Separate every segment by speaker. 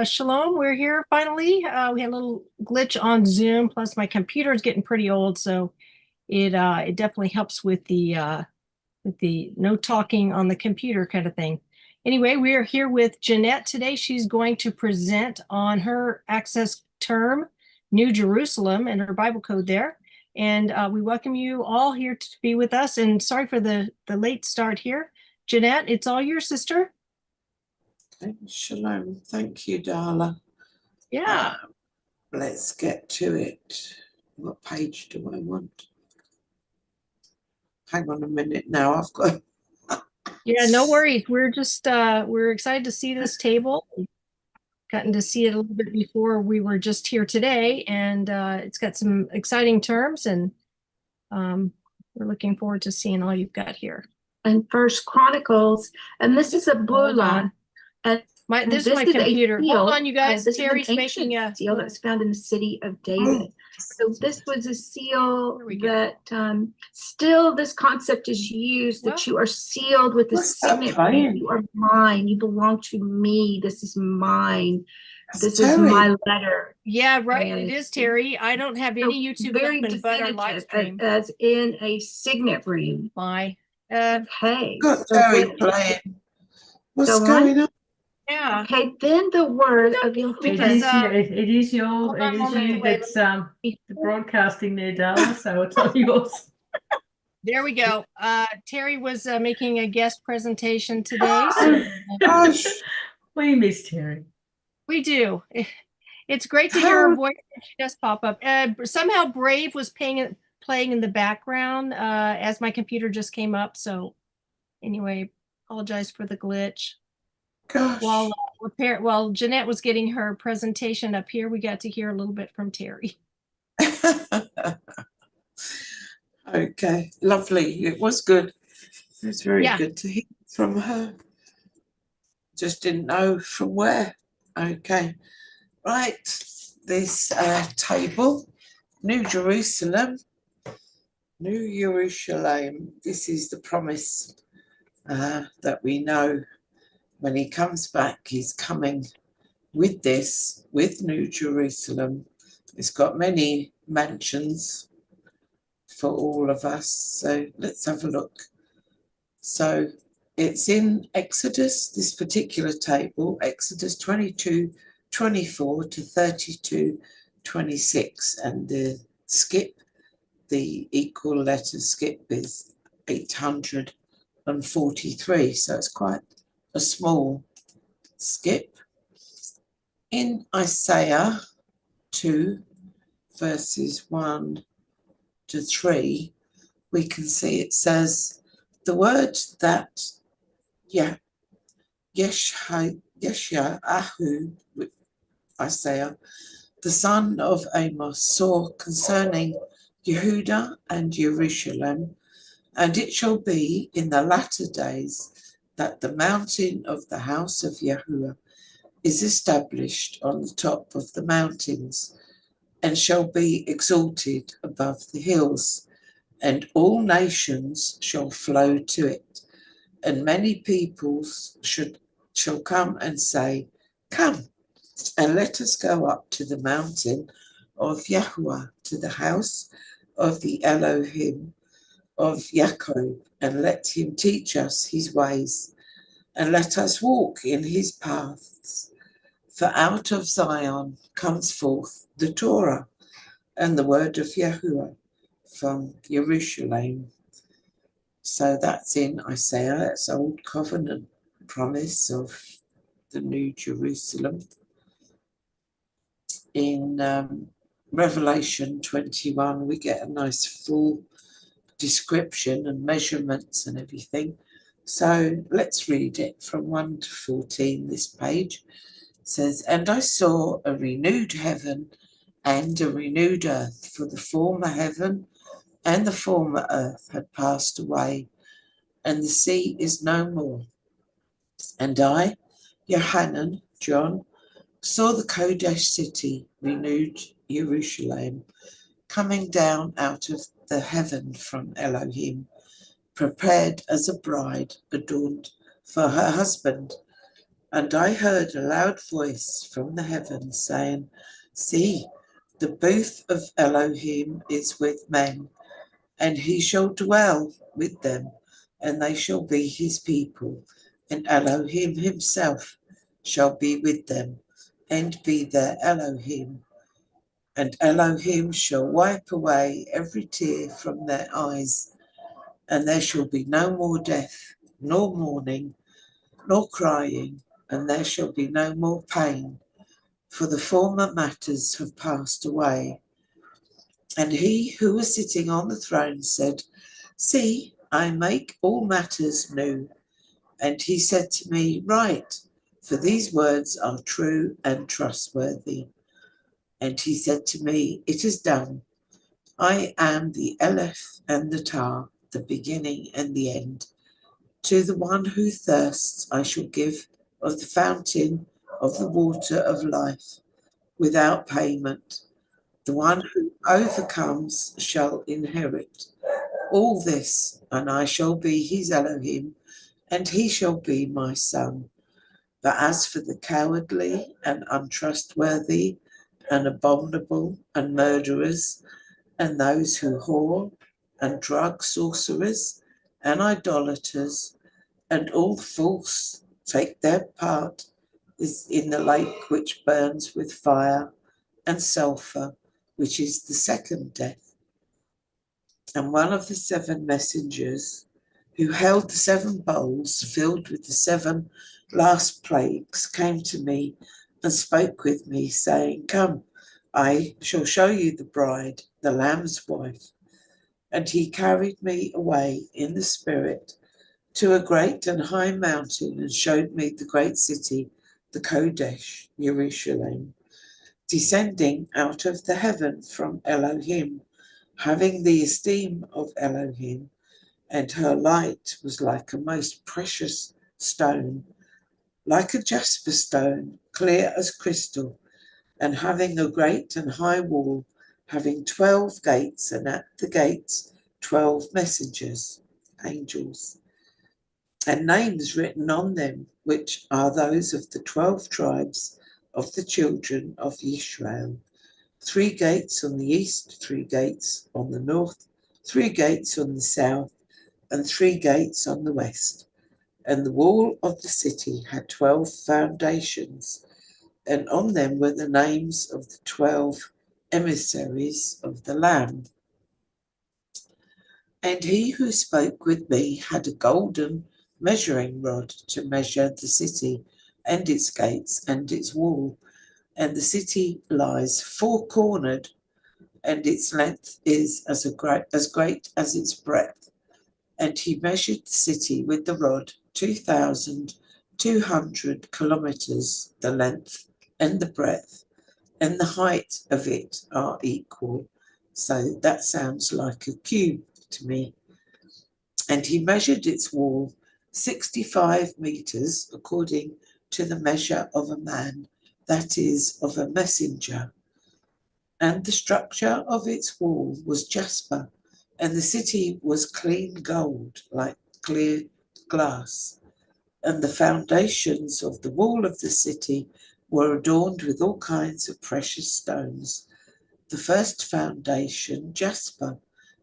Speaker 1: Shalom, we're here finally. We had a little glitch on Zoom, plus my computer is getting pretty old, so it definitely helps with the no talking on the computer kind of thing. Anyway, we are here with Janette today. She's going to present on her access term, New Jerusalem, and her Bible code there. And we welcome you all here to be with us. And sorry for the late start here. Janette, it's all your sister.
Speaker 2: Shalom. Thank you, Darla.
Speaker 1: Yeah.
Speaker 2: Let's get to it. What page do I want? Hang on a minute now. I've got.
Speaker 1: Yeah, no worries. We're just we're excited to see this table. We've gotten to see it a little bit before we were just here today, and it's got some exciting terms, and we're looking forward to seeing all you've got here.
Speaker 3: And First Chronicles, and this is a bula. And
Speaker 1: this is my computer. Hold on, you guys. Terry's making a
Speaker 3: seal that's found in the city of David. So this was a seal that still this concept is used that you are sealed with the signet ring. You are mine. You belong to me. This is mine. This is my letter.
Speaker 1: Yeah, right. It is Terry. I don't have any YouTube open but our live stream.
Speaker 3: As in a signet ring.
Speaker 1: My
Speaker 3: okay.
Speaker 2: Got Terry playing. What's going on?
Speaker 1: Yeah.
Speaker 3: Okay, then the word of your
Speaker 4: it is you that's the broadcasting there, Darla, so it's all yours.
Speaker 1: There we go. Terry was making a guest presentation today. So,
Speaker 4: we miss Terry.
Speaker 1: We do. It's great to hear her voice. She does pop up. Somehow Brave was playing in the background as my computer just came up. So anyway, apologize for the glitch.
Speaker 2: Gosh.
Speaker 1: While Janette was getting her presentation up here, we got to hear a little bit from Terry.
Speaker 2: Okay, lovely. It was good. It was very good to hear from her. Just didn't know from where. Okay, right. This table, New Jerusalem, New Yerushalayim. This is the promise that we know. When he comes back, he's coming with this, with New Jerusalem. It's got many mansions for all of us. So let's have a look. So it's in Exodus, this particular table, Exodus 22:24 to 32:26. And the skip, the equal letter skip is 843. So it's quite a small skip. In Isaiah 2 verses 1 to 3, we can see it says the word that Yeshayahu, Isaiah, the son of Amos, saw concerning Yehuda and Yerushalayim, and it shall be in the latter days that the mountain of the house of Yahweh is established on the top of the mountains, and shall be exalted above the hills, and all nations shall flow to it, and many peoples shall come and say, come, and let us go up to the mountain of Yahweh, to the house of the Elohim of Jacob, and let him teach us his ways, and let us walk in his paths. For out of Zion comes forth the Torah and the word of Yahuwah from Yerushalayim. So that's in Isaiah, that's Old Covenant promise of the New Jerusalem. In Revelation 21, we get a nice full description and measurements and everything. So let's read it from 1 to 14, this page. It says, and I saw a renewed heaven and a renewed earth, for the former heaven and the former earth had passed away, and the sea is no more. And I, Yohanan, John, saw the Kodesh city, renewed Yerushalayim, coming down out of the heaven from Elohim, prepared as a bride adorned for her husband. And I heard a loud voice from the heavens saying, See, the booth of Elohim is with men, and he shall dwell with them, and they shall be his people, and Elohim himself shall be with them, and be their Elohim. And Elohim shall wipe away every tear from their eyes, and there shall be no more death, nor mourning, nor crying, and there shall be no more pain, for the former matters have passed away. And he who was sitting on the throne said, See, I make all matters new. And he said to me, Write, for these words are true and trustworthy. And he said to me, It is done. I am the Aleph and the Tau, the beginning and the end. To the one who thirsts I shall give of the fountain of the water of life, without payment. The one who overcomes shall inherit all this, and I shall be his Elohim, and he shall be my son. But as for the cowardly and untrustworthy and abominable and murderers, and those who whore and drug sorcerers and idolaters, and all false take their part is in the lake which burns with fire and sulfur, which is the second death. And one of the 7 messengers who held the 7 bowls filled with the 7 last plagues came to me and spoke with me, saying, Come, I shall show you the bride, the Lamb's wife. And he carried me away in the spirit to a great and high mountain, and showed me the great city, the Kodesh, Yerushalayim, descending out of the heaven from Elohim, having the esteem of Elohim, and her light was like a most precious stone, like a jasper stone, clear as crystal, and having a great and high wall, having 12 gates, and at the gates 12 messengers, angels, and names written on them, which are those of the 12 tribes of the children of Israel. 3 gates on the east, 3 gates on the north, 3 gates on the south, and 3 gates on the west. And the wall of the city had 12 foundations, and on them were the names of the 12 emissaries of the Lamb. And he who spoke with me had a golden measuring rod to measure the city and its gates and its wall. And the city lies 4-cornered, and its length is as great as its breadth. And he measured the city with the rod 2,200 kilometers, the length and the breadth, and the height of it are equal. So that sounds like a cube to me. And he measured its wall 65 meters according to the measure of a man, that is, of a messenger. And the structure of its wall was jasper, and the city was clean gold, like clear glass. And the foundations of the wall of the city were adorned with all kinds of precious stones. The first foundation, jasper,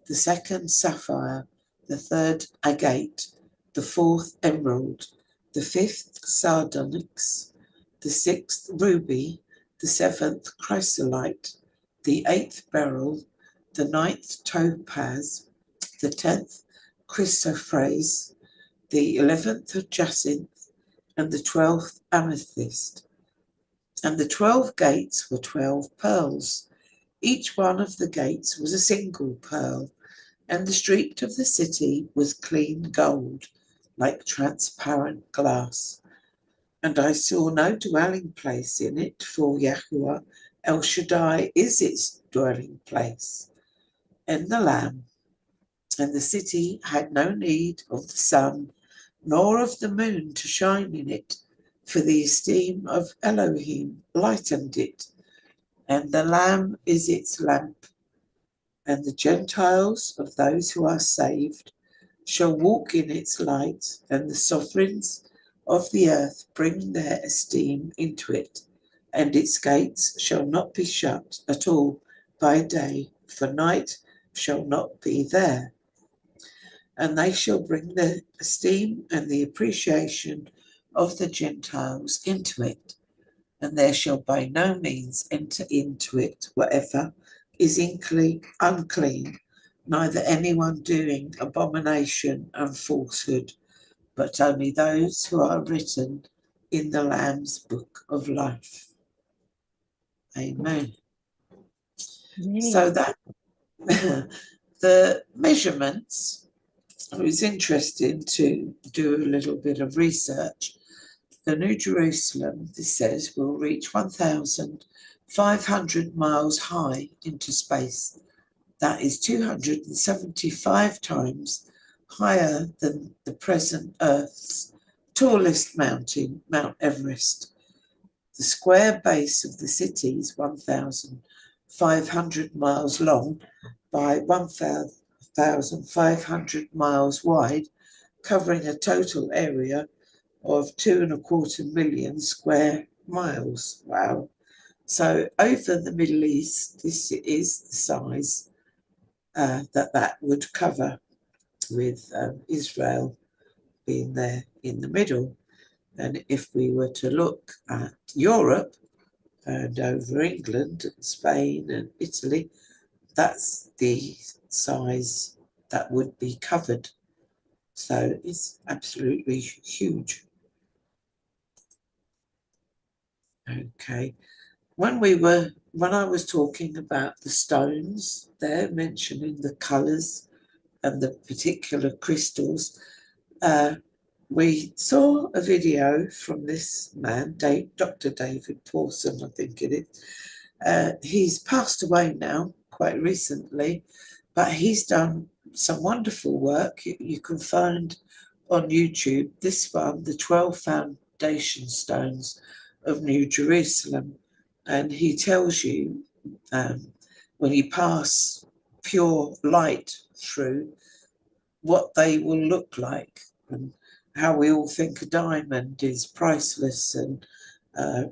Speaker 2: the second, sapphire, the third, agate, the fourth, emerald, the fifth, sardonyx, the sixth, ruby, the seventh, chrysolite, the 8th, beryl, the 9th, topaz, the 10th, chrysoprase, the 11th, jacinth, and the 12th, amethyst. And the 12 gates were 12 pearls. Each one of the gates was a single pearl, and the street of the city was clean gold, like transparent glass. And I saw no dwelling place in it, for Yahweh El Shaddai is its dwelling place, and the Lamb. And the city had no need of the sun, nor of the moon to shine in it, for the esteem of Elohim lightened it, and the Lamb is its lamp. And the Gentiles of those who are saved shall walk in its light, and the sovereigns of the earth bring their esteem into it, and its gates shall not be shut at all by day, for night shall not be there. And they shall bring the esteem and the appreciation of the Gentiles into it, and there shall by no means enter into it whatever is unclean, neither anyone doing abomination and falsehood, but only those who are written in the Lamb's book of life. Amen. So that the measurements, it was interesting to do a little bit of research. The New Jerusalem, this says, will reach 1,500 miles high into space. That is 275 times higher than the present Earth's tallest mountain, Mount Everest. The square base of the city is 1,500 miles long by 1,500 miles wide, covering a total area of 2.25 million square miles. Wow. So over the Middle East, this is the size that would cover, with Israel being there in the middle. And if we were to look at Europe and over England and Spain and Italy, that's the size that would be covered. So it's absolutely huge. Okay. When I was talking about the stones there, mentioning the colours and the particular crystals, we saw a video from this man, Dr. David Pawson, I think it is. He's passed away now, quite recently, but he's done some wonderful work. You can find on YouTube this one, the 12 foundation stones of New Jerusalem. And he tells you when you pass pure light through, what they will look like, and how we all think a diamond is priceless and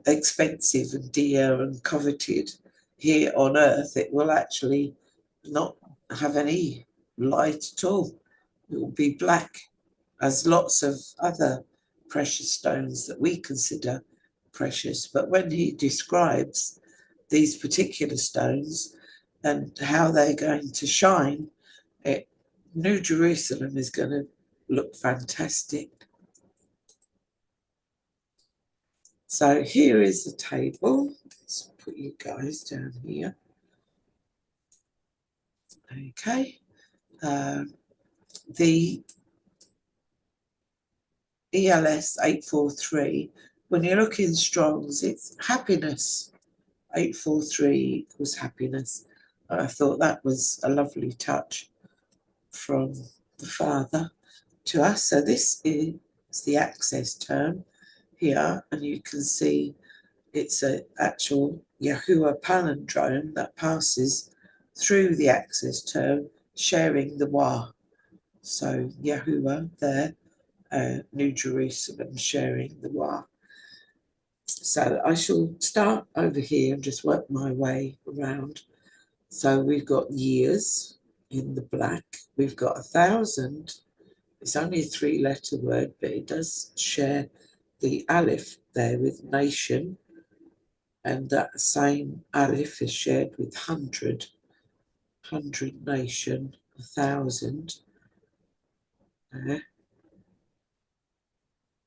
Speaker 2: expensive and dear and coveted. Here on earth, it will actually not have any light at all. It will be black, as lots of other precious stones that we consider precious. But when he describes these particular stones and how they're going to shine, New Jerusalem is going to look fantastic. So here is the table. Let's put you guys down here. Okay. The ELS 843, when you look in Strong's, it's happiness. 843 equals happiness. I thought that was a lovely touch from the Father to us. So this is the access term here, and you can see it's an actual Yahweh palindrome that passes through the access term, sharing the Wa. So Yahuwah there, New Jerusalem sharing the Wa. So I shall start over here and just work my way around. So we've got years in the black. We've got 1,000. It's only a 3-letter word, but it does share the Aleph there with nation. And that same Aleph is shared with 100. 100 nation, 1,000.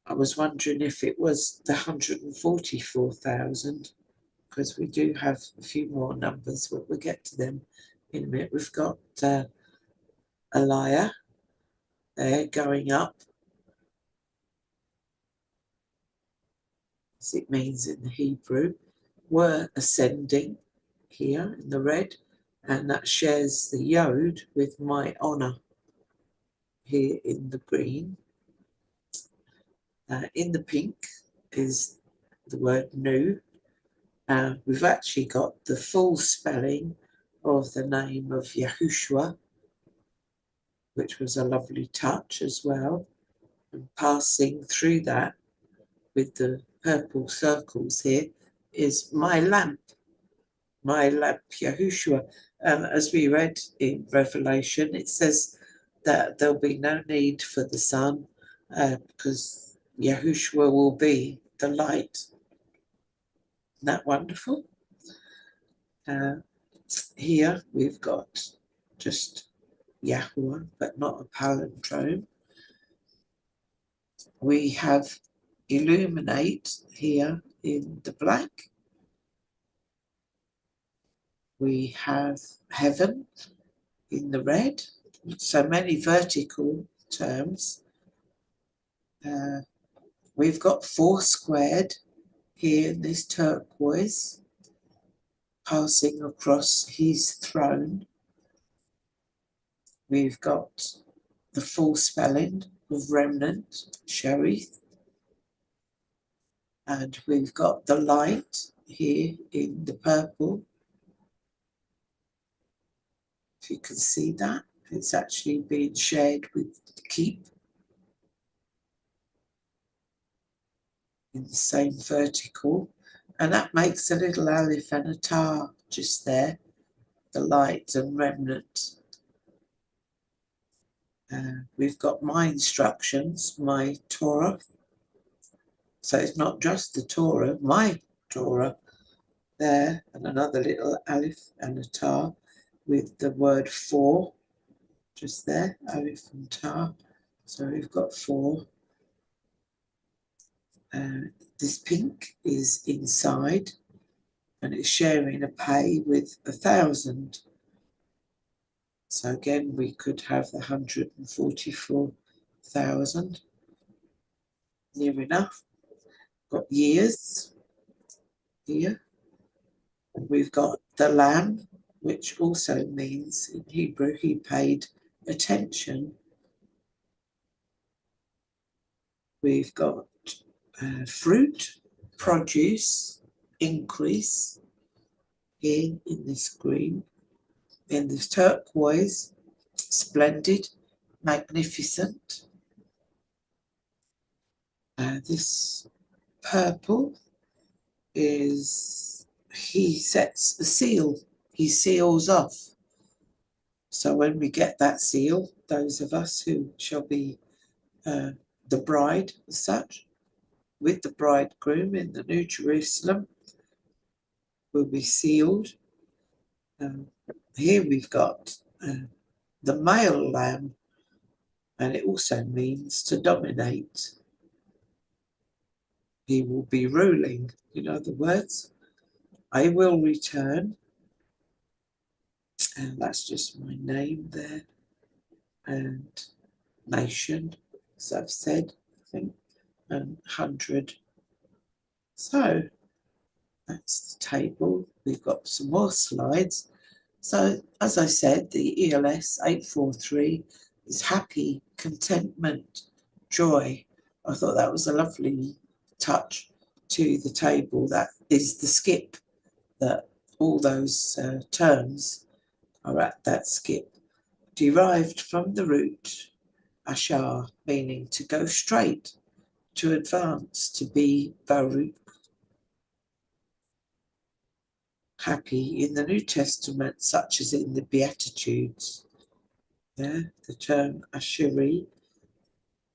Speaker 2: I was wondering if it was the 144,000, because we do have a few more numbers, but we'll get to them in a minute. We've got Eliah there going up, as it means in the Hebrew. We're ascending here in the red, and that shares the Yod with my honor here in the green. In the pink is the word new. We've actually got the full spelling of the name of Yahushua, which was a lovely touch as well. And passing through that with the purple circles here is my lamp Yahushua. As we read in Revelation, it says that there'll be no need for the sun because Yahushua will be the light. Isn't that wonderful? Here we've got just Yahweh, but not a palindrome. We have illuminate here in the black. We have heaven in the red. So many vertical terms. We've got 4 squared here in this turquoise, passing across his throne. We've got the full spelling of remnant, Sherith. And we've got the light here in the purple. If you can see that, it's actually being shared with keep in the same vertical. And that makes a little aleph and a tar just there, the light and remnant. We've got my instructions, my Torah. So it's not just the Torah, my Torah there, and another little aleph and a tar with the word for just there, aleph and tar. So we've got 4. This pink is inside and it's sharing a pay with 1,000. So again, we could have the 144,000. Near enough. Got years here. And we've got the lamb, which also means in Hebrew he paid attention. We've got fruit, produce, increase here in this green. In this turquoise, splendid, magnificent. This purple is, he sets a seal, he seals off. So when we get that seal, those of us who shall be the bride as such, with the bridegroom in the New Jerusalem, will be sealed. Here we've got the male lamb, and it also means to dominate. He will be ruling. In other words, I will return, and that's just my name there, and nation, as I've said, I think, and 100. So that's the table. We've got some more slides. So as I said, the ELS 843 is happy, contentment, joy. I thought that was a lovely touch to the table. That is the skip, that all those terms are at that skip, derived from the root ashar, meaning to go straight, to advance, to be Baruch. Happy in the New Testament, such as in the Beatitudes. There, the term asheri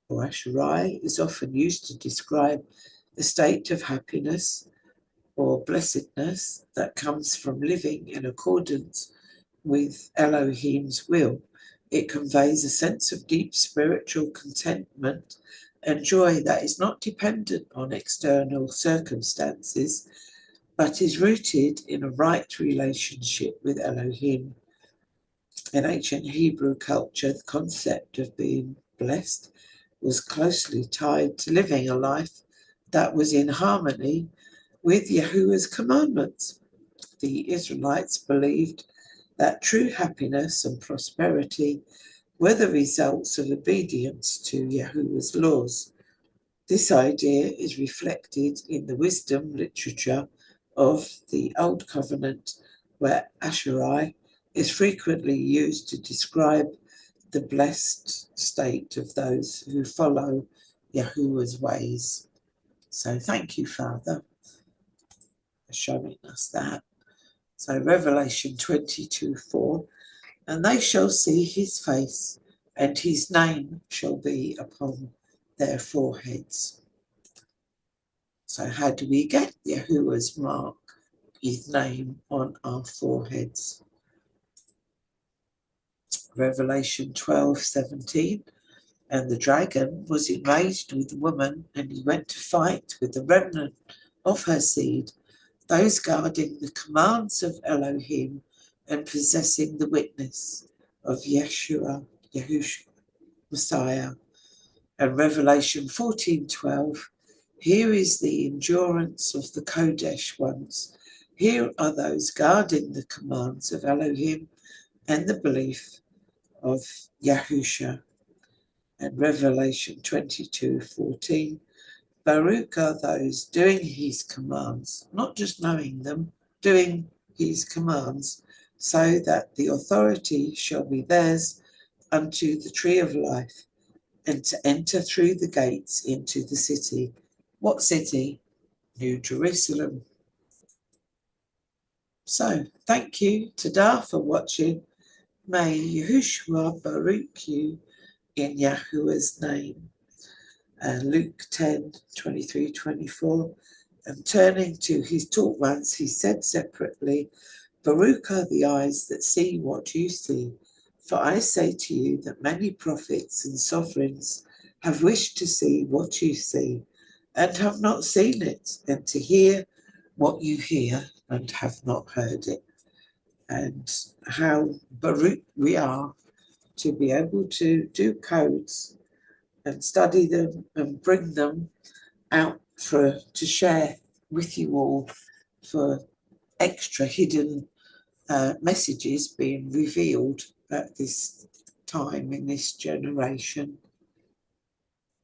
Speaker 2: or asherai is often used to describe the state of happiness or blessedness that comes from living in accordance with Elohim's will. It conveys a sense of deep spiritual contentment and joy that is not dependent on external circumstances, but is rooted in a right relationship with Elohim. In ancient Hebrew culture, the concept of being blessed was closely tied to living a life that was in harmony with Yahuwah's commandments. The Israelites believed that true happiness and prosperity were the results of obedience to Yahuwah's laws. This idea is reflected in the wisdom literature of the Old Covenant, where Asherai is frequently used to describe the blessed state of those who follow Yahuwah's ways. So thank you, Father, for showing us that. So Revelation 22:4, and they shall see his face, and his name shall be upon their foreheads. So how do we get Yahuwah's mark, his name on our foreheads? Revelation 12:17, and the dragon was enraged with the woman, and he went to fight with the remnant of her seed, those guarding the commands of Elohim and possessing the witness of Yahushua, Messiah. And Revelation 14:12, here is the endurance of the Kodesh ones. Here are those guarding the commands of Elohim and the belief of Yahushua. And Revelation 22:14, Baruch are those doing his commands, not just knowing them, doing his commands, so that the authority shall be theirs unto the tree of life, and to enter through the gates into the city. What city? New Jerusalem. So, thank you, Tada, for watching. May Yahushua Baruch you in Yahuwah's name. Luke 10:23-24. And turning to his taught ones, he said separately, Baruch are the eyes that see what you see. For I say to you that many prophets and sovereigns have wished to see what you see, and have not seen it, and to hear what you hear, and have not heard it. And how Baruch we are to be able to do codes and study them and bring them out to share with you all for extra hidden messages being revealed at this time in this generation.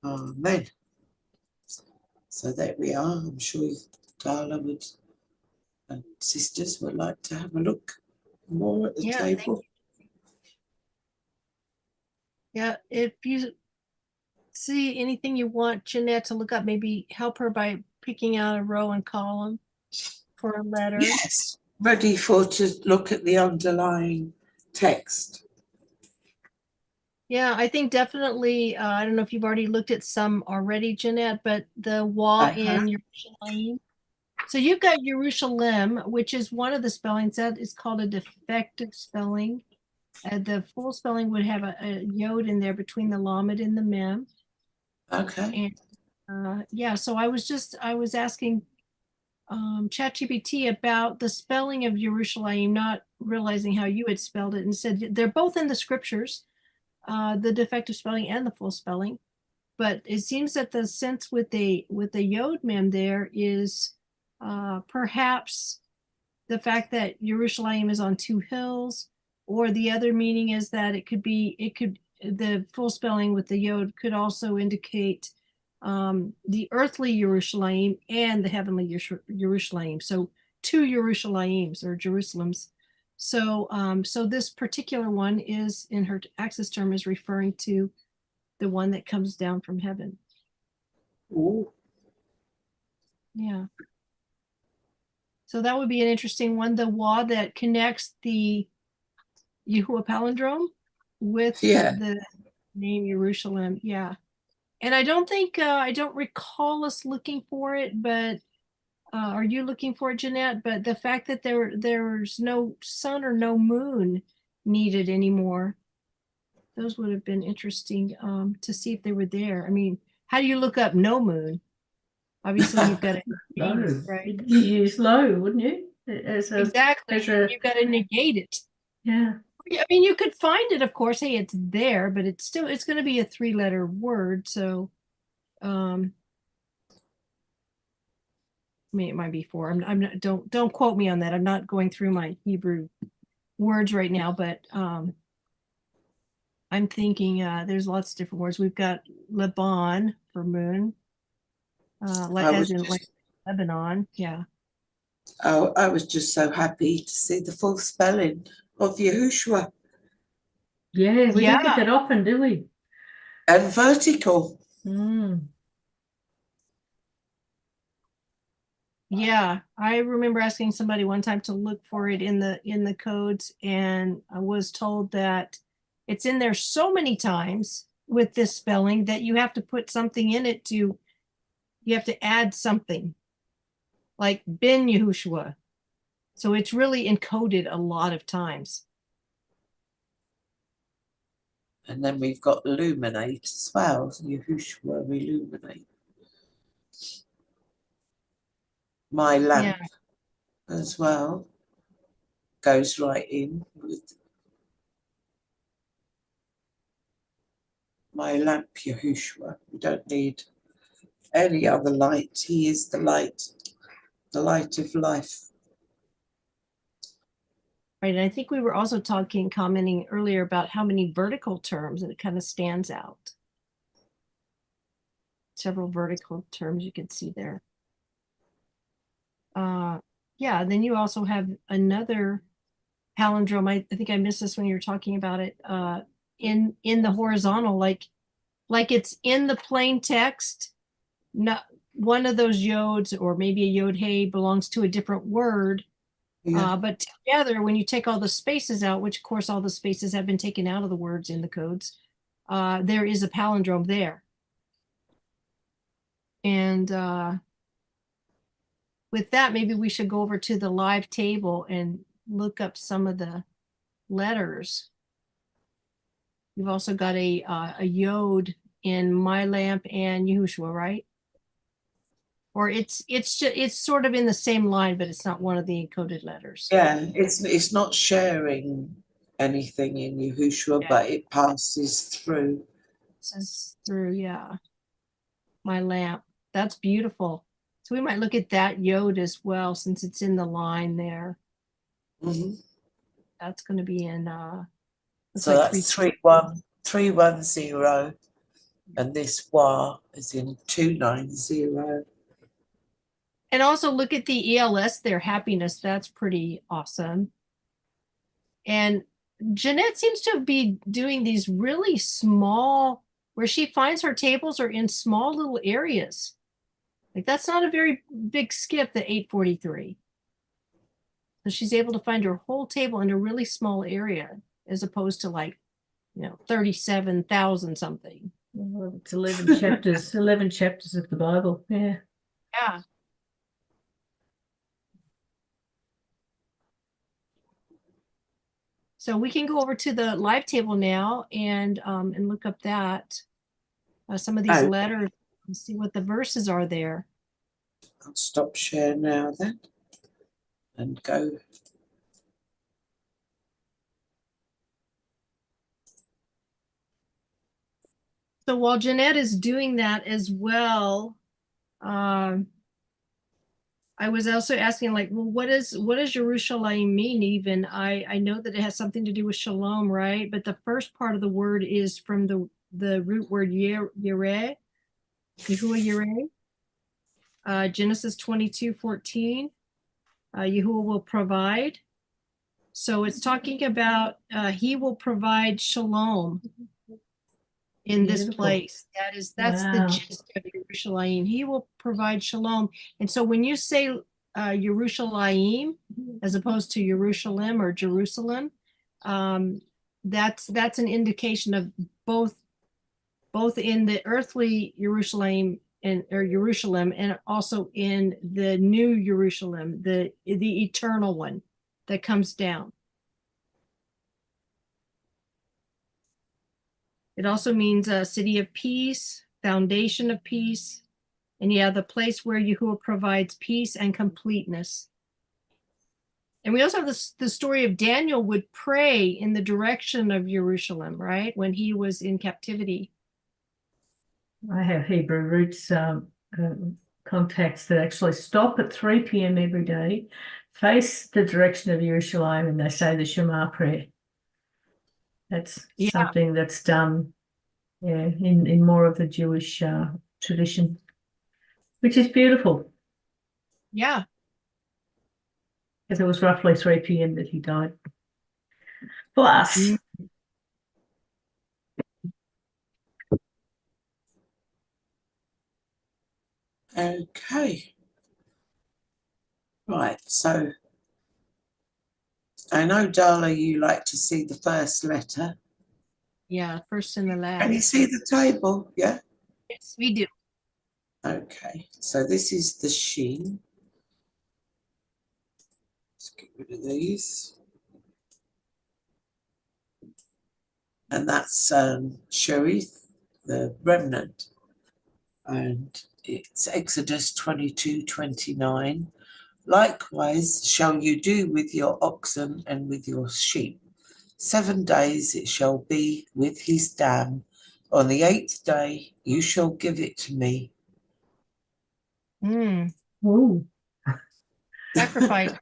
Speaker 2: Amen. So there we are. I'm sure Darla would and sisters would like to have a look more at the table.
Speaker 1: Yeah, if you see anything you want Janette to look up, maybe help her by picking out a row and column for a letter.
Speaker 2: Yes, ready to look at the underlying text.
Speaker 1: Yeah, I think definitely, I don't know if you've already looked at some already, Janette, but the wall in Yerushalayim. So you've got Yerushalayim, which is one of the spellings that is called a defective spelling. The full spelling would have a yod in there between the lamed and the mem.
Speaker 2: Okay.
Speaker 1: And yeah, so I was asking ChatGPT about the spelling of Yerushalayim, not realizing how you had spelled it, and said they're both in the scriptures, the defective spelling and the full spelling. But it seems that the sense with the yod mem there is perhaps the fact that Yerushalayim is on two hills, or the other meaning is that the full spelling with the yod could also indicate the earthly Yerushalayim and the heavenly Yerushalayim. So two Yerushalayims or Jerusalems. So so this particular one is, in her access term, is referring to the one that comes down from heaven.
Speaker 2: Ooh.
Speaker 1: Yeah. So that would be an interesting one. The wa that connects the Yehua palindrome with the name Jerusalem. Yeah. And I don't think, I don't recall us looking for it, but are you looking for it, Janette? But the fact that there's no sun or no moon needed anymore, those would have been interesting to see if they were there. I mean, how do you look up no moon? Obviously, you've got to
Speaker 4: Low,
Speaker 1: right?
Speaker 4: You use low, wouldn't you?
Speaker 1: Exactly. You've got to negate it.
Speaker 4: Yeah.
Speaker 1: I mean, you could find it, of course. Hey, it's there, but it's going to be a 3-letter word. So, I mean, it might be 4. I'm not. Don't quote me on that. I'm not going through my Hebrew words right now, but I'm thinking there's lots of different words. We've got Lebanon for moon, like Lebanon. Yeah.
Speaker 2: Oh, I was just so happy to see the full spelling of Yahushua.
Speaker 4: Yeah, we don't get that often, do we?
Speaker 2: And vertical.
Speaker 4: Mm.
Speaker 1: Yeah, I remember asking somebody one time to look for it in the codes, and I was told that it's in there so many times with this spelling that you have to put something in it you have to add something like Ben Yehoshua. So it's really encoded a lot of times.
Speaker 2: And then we've got illuminate as well. Yahushua illuminate. My lamp as well goes right in with my lamp, Yahushua. We don't need any other light. He is the light of life.
Speaker 1: Right, and I think we were also commenting earlier about how many vertical terms, and it kind of stands out. Several vertical terms you can see there. Yeah, then you also have another palindrome. I think I missed this when you were talking about it. In the horizontal, like it's in the plain text. Not one of those yods, or maybe a yod hey, belongs to a different word.
Speaker 2: Yeah.
Speaker 1: But together, when you take all the spaces out, which of course all the spaces have been taken out of the words in the codes, there is a palindrome there. And with that, maybe we should go over to the live table and look up some of the letters. You've also got a yod in my lamp and Yahushua, right? Or it's sort of in the same line, but it's not one of the encoded letters.
Speaker 2: Yeah, it's not sharing anything in Yahushua,
Speaker 1: Yeah.
Speaker 2: but it passes through.
Speaker 1: Says through, yeah. My lamp. That's beautiful. So we might look at that yod as well, since it's in the line there.
Speaker 2: Mm-hmm.
Speaker 1: That's going to be in
Speaker 2: So
Speaker 1: like
Speaker 2: that's 310, and this wa is in 290.
Speaker 1: And also look at the ELS there, happiness. That's pretty awesome. And Janette seems to be doing these really small, where she finds her tables are in small little areas. Like that's not a very big skip, the 843. So she's able to find her whole table in a really small area, as opposed to 37,000 something.
Speaker 4: Well, it's 11 chapters, 11 chapters of the Bible. Yeah.
Speaker 1: Yeah. So we can go over to the live table now and look up that some of these letters and see what the verses are there.
Speaker 2: I'll stop share now then and go.
Speaker 1: So while Janette is doing that as well, I was also asking, well, what does Yerushalayim mean even? I know that it has something to do with shalom, right? But the first part of the word is from the root word Yireh, Yireh. Genesis 22:14. Yahuwah will provide. So it's talking about he will provide shalom in this place. That's the gist of Yerushalayim. He will provide shalom. And so when you say Yerushalayim as opposed to Jerusalem or Jerusalem, that's an indication of both in the earthly Jerusalem or Jerusalem, and also in the new Jerusalem, the eternal one that comes down. It also means a city of peace, foundation of peace, and the place where Yahuwah provides peace and completeness. And we also have the story of Daniel would pray in the direction of Jerusalem, right? When he was in captivity.
Speaker 4: I have Hebrew roots contacts that actually stop at 3 p.m. every day, face the direction of Yerushalayim, and they say the Shema prayer. That's something that's done in more of the Jewish tradition, which is beautiful.
Speaker 1: Yeah.
Speaker 4: Because it was roughly 3 p.m. that he died. For us.
Speaker 2: Okay. Right, so I know, Darla, you like to see the first letter.
Speaker 1: Yeah, first and the
Speaker 2: Can you
Speaker 1: last.
Speaker 2: see the table? Yeah.
Speaker 1: Yes, we do.
Speaker 2: Okay, so this is the sheen. Let's get rid of these. And that's Sharif, the remnant. And it's Exodus 22:29. Likewise shall you do with your oxen and with your sheep. 7 days it shall be with his dam. On the 8th day you shall give it to me.
Speaker 1: Mm,
Speaker 4: Ooh.
Speaker 1: sacrifice.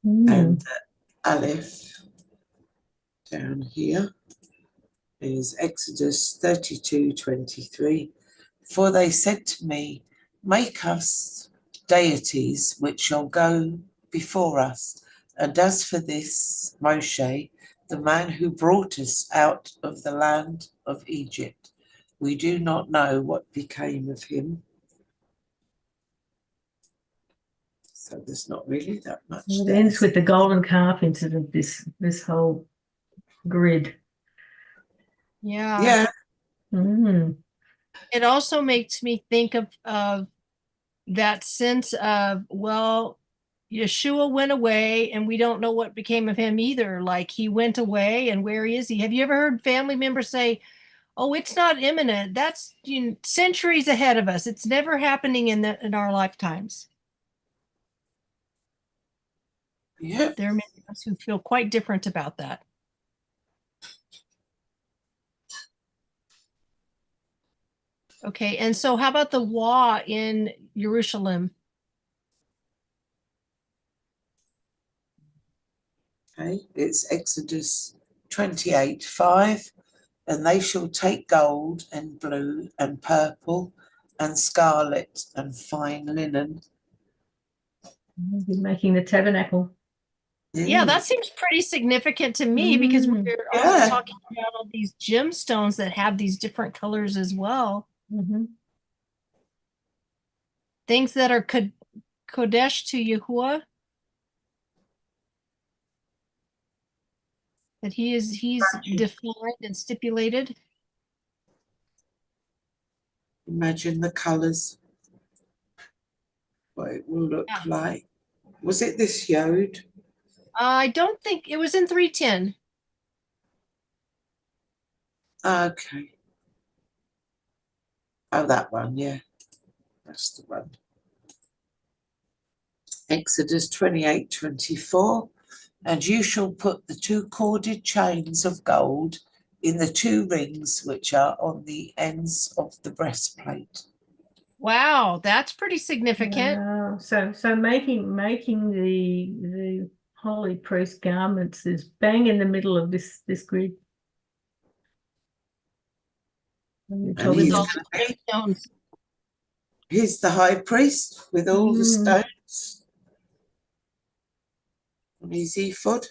Speaker 2: And Aleph down here is Exodus 32:23. For they said to me, make us deities which shall go before us. And as for this Moshe, the man who brought us out of the land of Egypt, we do not know what became of him. So there's not really that much
Speaker 4: It
Speaker 2: there.
Speaker 4: ends with the golden calf incident, this whole grid.
Speaker 1: Yeah.
Speaker 2: Yeah,
Speaker 4: Mm.
Speaker 1: It also makes me think of that sense of, well, Yeshua went away and we don't know what became of him either. Like he went away and where is he? Have you ever heard family members say, oh, it's not imminent. That's centuries ahead of us. It's never happening in our lifetimes.
Speaker 2: yeah.
Speaker 1: There are many of us who feel quite different about that. Okay, and so how about the Wa in Yerushalayim?
Speaker 2: Okay, it's Exodus 28:5. And they shall take gold and blue and purple and scarlet and fine linen.
Speaker 4: You're making the tabernacle.
Speaker 1: Yeah, that seems pretty significant to me because we're also
Speaker 2: Yeah.
Speaker 1: talking about all these gemstones that have these different colors as well.
Speaker 4: Mm-hmm.
Speaker 1: Things that are Kodesh to Yahweh. That he's defined and stipulated.
Speaker 2: Imagine the colours, what it will look like. Was it this Yod?
Speaker 1: I don't think it was in 310.
Speaker 2: Okay. Oh, that one, yeah. That's the one. Exodus 28:24. And you shall put the 2 corded chains of gold in the 2 rings which are on the ends of the breastplate.
Speaker 1: Wow, that's pretty significant.
Speaker 4: Wow. So making the holy priest garments is bang in the middle of this grid.
Speaker 2: And
Speaker 1: With all the gemstones.
Speaker 2: he's the high priest with all the stones on his ephod.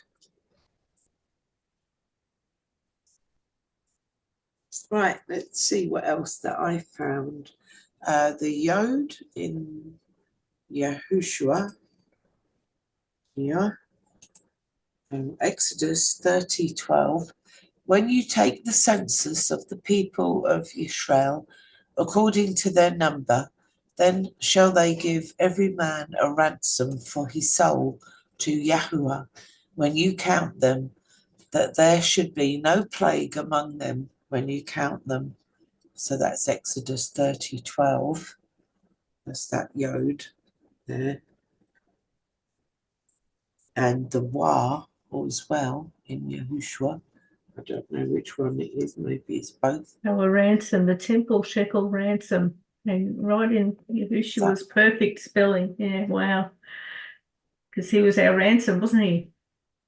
Speaker 2: Right, let's see what else that I found. The Yod in Yahushua here, Exodus 30:12. When you take the census of the people of Israel according to their number, then shall they give every man a ransom for his soul to Yahuwah when you count them, that there should be no plague among them when you count them. So that's Exodus 30:12. That's that Yod there. And the Wa as well in Yahushua. I don't know which one it is. Maybe it's both.
Speaker 4: Our ransom, the temple shekel ransom, and right in Yahushua's perfect spelling. Yeah, wow. Because he was our ransom, wasn't he?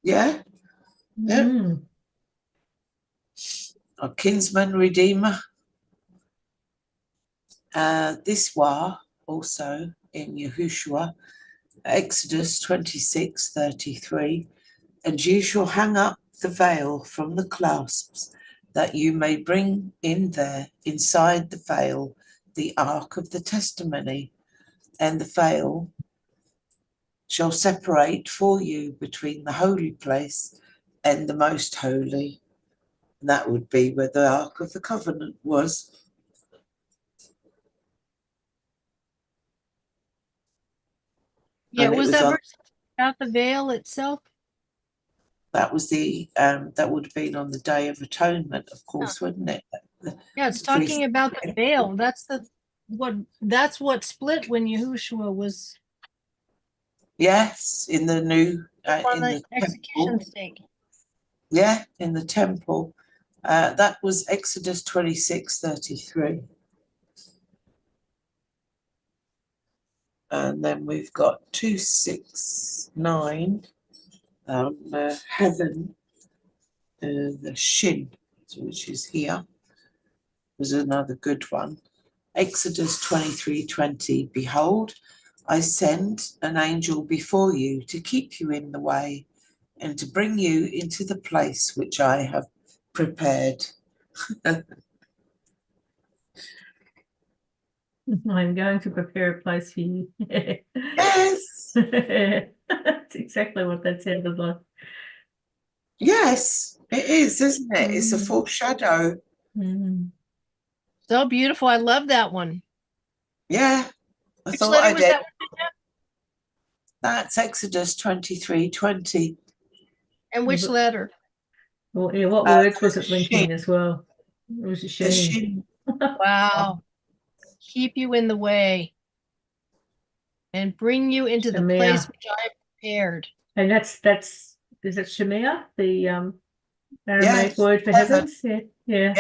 Speaker 2: Yeah. Yeah. Our kinsman redeemer. This Wa also in Yahushua, Exodus 26:33. And you shall hang up the veil from the clasps, that you may bring in there inside the veil the ark of the testimony, and the veil shall separate for you between the holy place and the most holy. And that would be where the Ark of the Covenant was.
Speaker 1: Yeah,
Speaker 2: And it
Speaker 1: was that
Speaker 2: on,
Speaker 1: verse about the veil itself?
Speaker 2: that was that would have been on the Day of Atonement, of course, wouldn't it?
Speaker 1: Yeah, it's talking about the veil. That's what split when Yahushua was
Speaker 2: Yes, in the new
Speaker 1: on
Speaker 2: in
Speaker 1: the
Speaker 2: the
Speaker 1: execution
Speaker 2: temple.
Speaker 1: stake.
Speaker 2: Yeah, in the temple. That was Exodus 26:33. And then we've got 269, heaven, the shin, which is here, was another good one. Exodus 23:20, behold, I send an angel before you to keep you in the way and to bring you into the place which I have prepared.
Speaker 4: I'm going to prepare a place for you.
Speaker 2: Yes,
Speaker 4: That's exactly what that sounded like.
Speaker 2: yes, it is, isn't it? It's a foreshadow.
Speaker 4: Mm.
Speaker 1: So beautiful. I love that one.
Speaker 2: Yeah, I
Speaker 1: Which
Speaker 2: thought
Speaker 1: letter
Speaker 2: I
Speaker 1: was
Speaker 2: did.
Speaker 1: that one?
Speaker 2: That's Exodus 23:20.
Speaker 1: And which
Speaker 4: But-
Speaker 1: letter?
Speaker 4: Well, yeah, what words was it
Speaker 2: Shin.
Speaker 4: linking as well? It was a
Speaker 2: The
Speaker 4: shame.
Speaker 2: shin.
Speaker 1: Wow. Keep you in the way and bring you into the place
Speaker 4: Shemaiah.
Speaker 1: which I have prepared.
Speaker 4: And that's is it Shemaiah, the Aramaic
Speaker 2: Yes,
Speaker 4: word for
Speaker 2: heaven.
Speaker 4: heavens? Yeah. Yeah.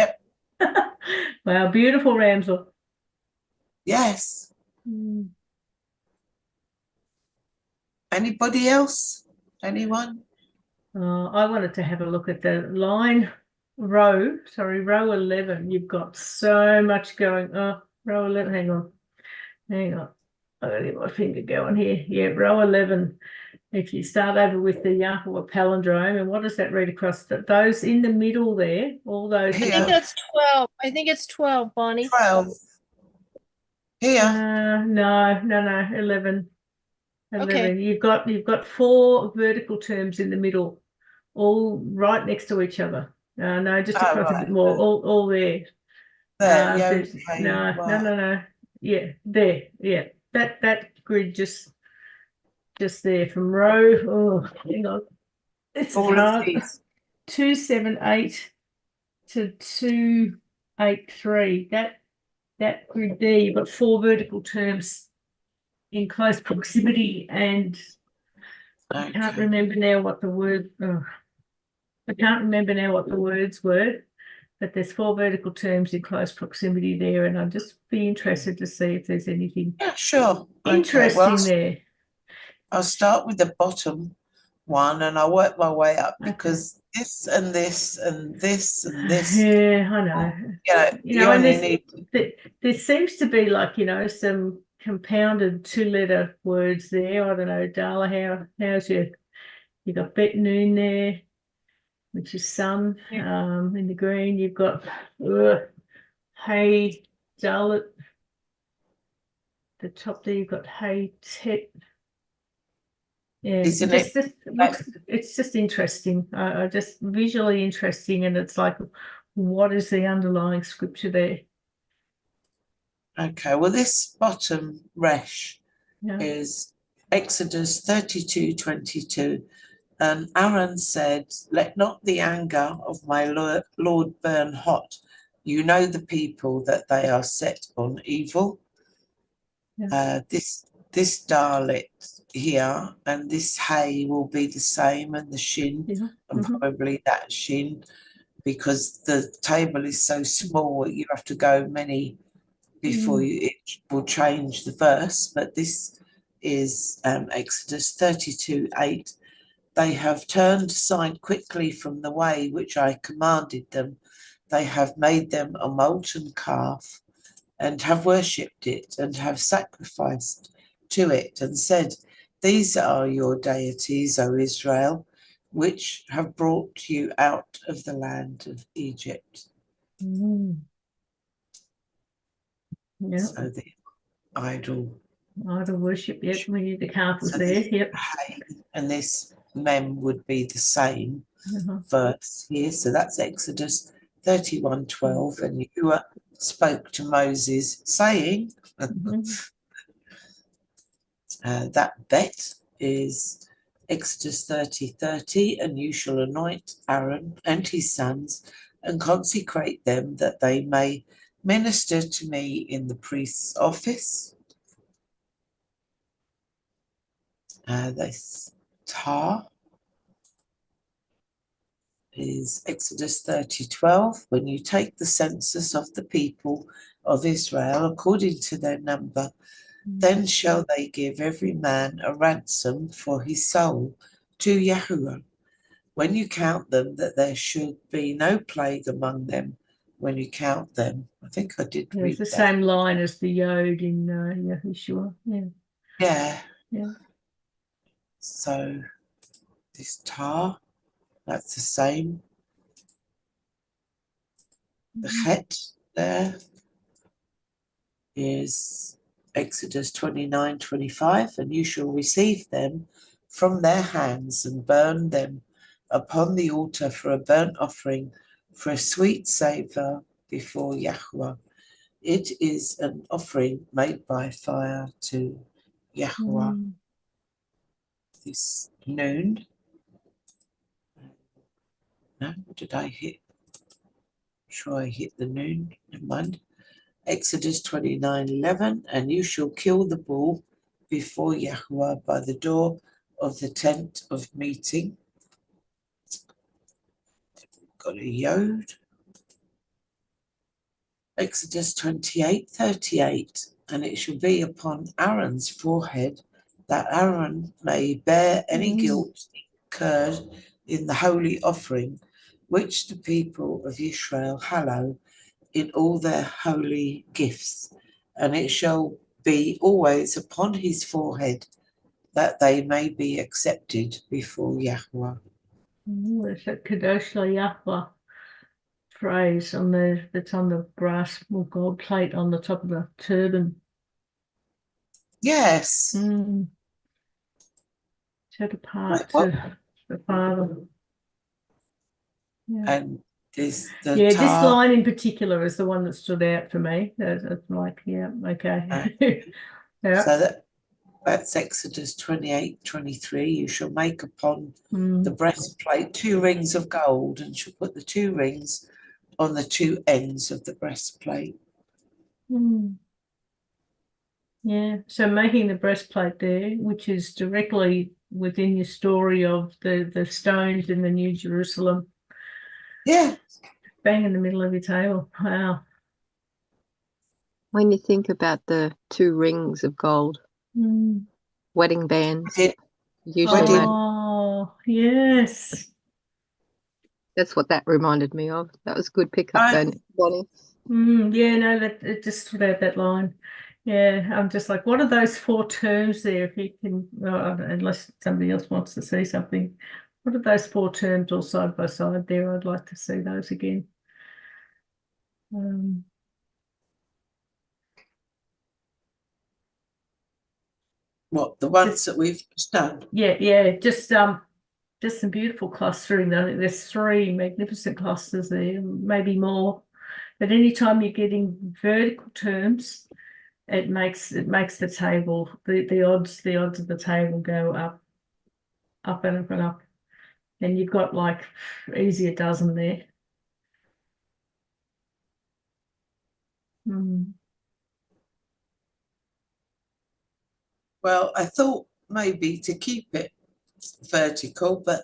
Speaker 2: Yep.
Speaker 4: Wow, beautiful, Ramsel.
Speaker 2: Yes.
Speaker 4: Mm.
Speaker 2: Anybody else? Anyone?
Speaker 4: I wanted to have a look at the row 11. You've got so much going. Oh, row 11, hang on. I gotta get my finger going here. Yeah, row 11. If you start over with the Yahweh palindrome, and what does that read across? Those in the middle there, all those.
Speaker 1: I think that's 12. I think it's 12, Bonnie.
Speaker 2: 12. Here.
Speaker 4: No, 11. 11.
Speaker 1: Okay.
Speaker 4: You've got 4 vertical terms in the middle, all right next to each other. No, just across a bit more, all there.
Speaker 2: There, yeah.
Speaker 4: There's-
Speaker 2: Okay,
Speaker 4: no.
Speaker 2: right.
Speaker 4: Yeah, there. Yeah, that grid just there from row. Oh, hang on. It's
Speaker 2: All of
Speaker 4: hard.
Speaker 2: these.
Speaker 4: 278 to 283. That grid there, you've got 4 vertical terms in close proximity, and I can't
Speaker 2: Okay.
Speaker 4: remember now what the word. I can't remember now what the words were, but there's 4 vertical terms in close proximity there, and I'd just be interested to see if there's anything
Speaker 2: Yeah, sure.
Speaker 4: interesting
Speaker 2: Okay, well,
Speaker 4: there.
Speaker 2: I'll start with the bottom one and I'll work my way up
Speaker 4: Okay.
Speaker 2: because this and this and this and this.
Speaker 4: Yeah, I know.
Speaker 2: You only need.
Speaker 4: There seems to be, like, some compounded 2-letter words there. I don't know, Darla, how's you got Bet Noon there, which is sun. In the green, you've got Hey Dalit. The top there, you've got Hey Tet. Yeah,
Speaker 2: Isn't
Speaker 4: just
Speaker 2: it?
Speaker 4: it's just interesting. Just visually interesting, and it's like, what is the underlying scripture there?
Speaker 2: Okay, well, this bottom resh
Speaker 4: Yeah.
Speaker 2: is Exodus 32:22. And Aaron said, let not the anger of my Lord burn hot. You know the people that they are set on evil.
Speaker 4: Yeah.
Speaker 2: This Dalit here and this hay will be the same, and the shin, and probably that shin, because the table is so small, you have to go many before it will change the verse. But this is Exodus 32:8. They have turned aside quickly from the way which I commanded them. They have made them a molten calf and have worshipped it and have sacrificed to it and said, these are your deities, O Israel, which have brought you out of the land of Egypt.
Speaker 4: Yeah.
Speaker 2: So the idol
Speaker 4: idol worship, yep, we need the carpels
Speaker 2: So
Speaker 4: there,
Speaker 2: this
Speaker 4: yep.
Speaker 2: Hey and this Mem would be the same
Speaker 4: Uh-huh.
Speaker 2: verse here. So that's Exodus 31:12. And Yahweh spoke to Moses, saying,
Speaker 4: Mhm.
Speaker 2: that bet is Exodus 30:30, and you shall anoint Aaron and his sons and consecrate them that they may minister to me in the priest's office. This tar is Exodus 30:12. When you take the census of the people of Israel according to their number, then shall they give every man a ransom for his soul to Yahuwah. When you count them, that there should be no plague among them when you count them. I think I did
Speaker 4: Yeah,
Speaker 2: read
Speaker 4: it's the
Speaker 2: that.
Speaker 4: same line as the Yod in Yahushua. Yeah.
Speaker 2: Yeah.
Speaker 4: Yeah.
Speaker 2: So this tar, that's the same. The het there is Exodus 29:25, and you shall receive them from their hands and burn them upon the altar for a burnt offering, for a sweet savour before Yahuwah. It is an offering made by fire to Yahuwah. This noon. No, did I hit? Sure, I hit the noon. Never mind. Exodus 29:11, and you shall kill the bull before Yahuwah by the door of the tent of meeting. Got a yod. Exodus 28:38, and it shall be upon Aaron's forehead that Aaron may bear any guilt incurred in the holy offering, which the people of Israel hallow in all their holy gifts, and it shall be always upon his forehead, that they may be accepted before Yahuwah.
Speaker 4: It's a Kadosh Yahweh phrase on that's on the brass or gold plate on the top of the turban.
Speaker 2: Yes.
Speaker 4: Set apart
Speaker 2: What?
Speaker 4: to the Father. Yeah.
Speaker 2: And this the
Speaker 4: Yeah, this
Speaker 2: tar.
Speaker 4: line in particular is the one that stood out for me. It's like, yeah, okay. Yeah.
Speaker 2: So that's Exodus 28:23. You shall make upon the breastplate 2 rings of gold, and shall put the 2 rings on the 2 ends of the breastplate.
Speaker 4: Yeah, so making the breastplate there, which is directly within your story of the stones in the New Jerusalem.
Speaker 2: Yeah.
Speaker 4: Bang in the middle of your table. Wow.
Speaker 5: When you think about the 2 rings of gold, wedding bands, usually made.
Speaker 4: Oh, yes.
Speaker 5: That's what that reminded me of. That was a good pickup, Bonnie.
Speaker 4: Yeah, no, that it just stood out, that line. Yeah, I'm just like, what are those 4 terms there? If you can, unless somebody else wants to see something, what are those 4 terms all side by side there? I'd like to see those again.
Speaker 2: What, the ones that we've just done?
Speaker 4: Yeah, just some beautiful clustering. There's 3 magnificent clusters there, maybe more. But anytime you're getting vertical terms, it makes the table, the odds of the table go up and up and up. And you've got like easy a dozen there.
Speaker 2: Well, I thought maybe to keep it vertical, but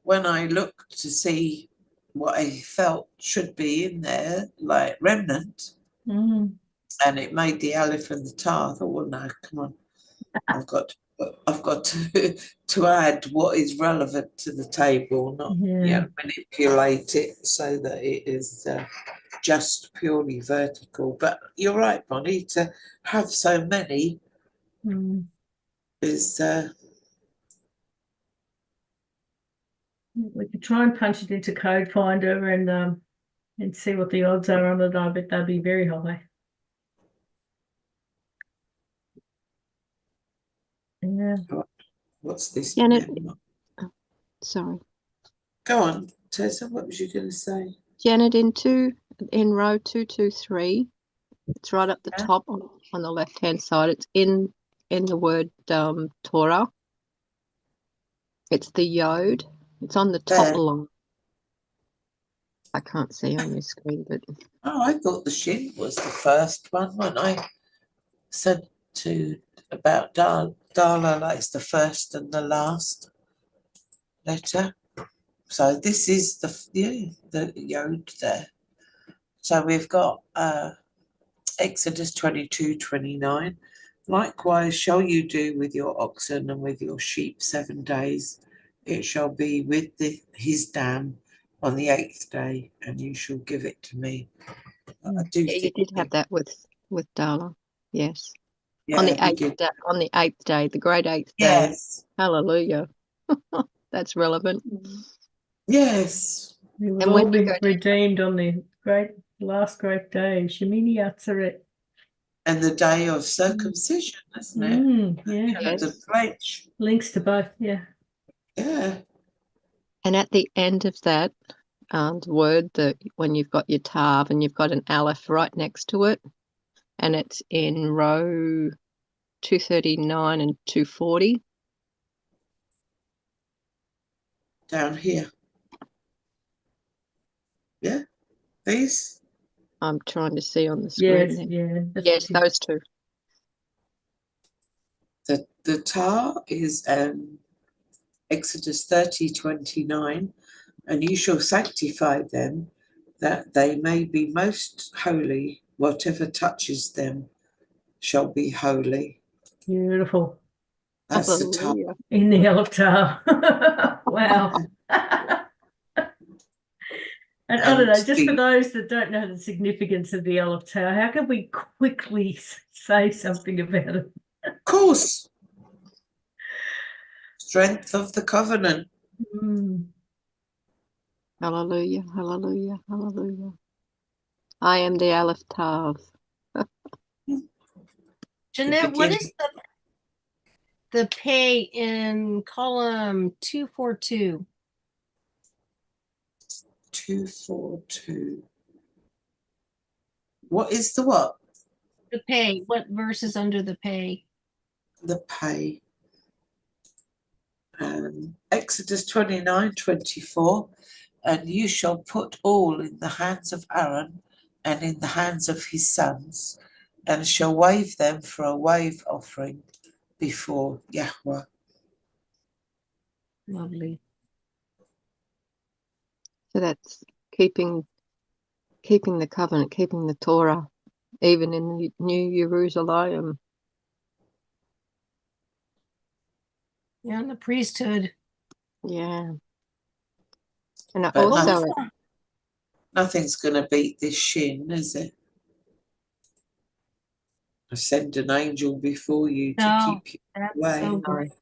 Speaker 2: when I looked to see what I felt should be in there, like remnant, and it made the aleph and the tar, I thought, well, no, come on, I've got to add what is relevant to the table, not manipulate it so that it is just purely vertical. But you're right, Bonnie, to have so many is
Speaker 4: we could try and punch it into Code Finder and see what the odds are on it. I bet they'd be very high. Yeah.
Speaker 2: What's this?
Speaker 5: Janet,
Speaker 2: memo?
Speaker 5: sorry.
Speaker 2: Go on, Tessa, what was you going to say?
Speaker 5: Janet, in row 223, it's right up the
Speaker 2: Yeah.
Speaker 5: top on the left-hand side. It's in the word Torah. It's the yod. It's on the top
Speaker 2: There.
Speaker 5: line. I can't see on this screen, but
Speaker 2: Oh, I thought the shin was the first one when I said about Darla, like it's the first and the last letter. So this is the yod there. So we've got Exodus 22:29. Likewise shall you do with your oxen and with your sheep 7 days. It shall be with his dam on the 8th day, and you shall give it to me. I do
Speaker 5: yeah, you
Speaker 2: think
Speaker 5: did have that with Darla. Yes.
Speaker 2: yeah,
Speaker 5: On
Speaker 2: we
Speaker 5: the 8th
Speaker 2: did.
Speaker 5: day, the great 8th day.
Speaker 2: Yes.
Speaker 5: Hallelujah. That's relevant.
Speaker 2: Yes.
Speaker 4: We would
Speaker 5: And
Speaker 4: all
Speaker 5: when you
Speaker 4: be
Speaker 5: go down,
Speaker 4: redeemed on the last great day, Shemini Atzeret.
Speaker 2: And the day of circumcision, isn't it?
Speaker 4: Yeah.
Speaker 5: Yes.
Speaker 2: The pledge.
Speaker 4: Links to both, yeah.
Speaker 2: Yeah.
Speaker 5: and at the end of that word, when you've got your tav and you've got an aleph right next to it, and it's in row 239 and 240.
Speaker 2: Down here. Yeah. These.
Speaker 5: I'm trying to see on the screen. Yes, those two.
Speaker 2: The tar is Exodus 30:29, and you shall sanctify them, that they may be most holy. Whatever touches them shall be holy.
Speaker 4: Beautiful.
Speaker 2: That's the tar.
Speaker 5: Hallelujah.
Speaker 4: In the altar. Wow. And I don't know, just for those that don't know the significance of the Olive Tower, how can we quickly say something about it?
Speaker 2: Of course. Strength of the covenant.
Speaker 5: Hallelujah, hallelujah, hallelujah. I am the Aleph Tav.
Speaker 1: Janette, what is the pay in column 242?
Speaker 2: 242. What is the what?
Speaker 1: The pay. What verse is under the pay?
Speaker 2: The pay. Exodus 29:24. And you shall put all in the hands of Aaron and in the hands of his sons, and shall wave them for a wave offering before Yahweh.
Speaker 1: Lovely.
Speaker 5: So that's keeping the covenant, keeping the Torah, even in the New Yerushalayim.
Speaker 1: Yeah, and the priesthood.
Speaker 5: Yeah. And
Speaker 2: But
Speaker 5: also,
Speaker 2: nothing's going to beat this shin, is it? I send an angel before you to keep you away.
Speaker 1: So great.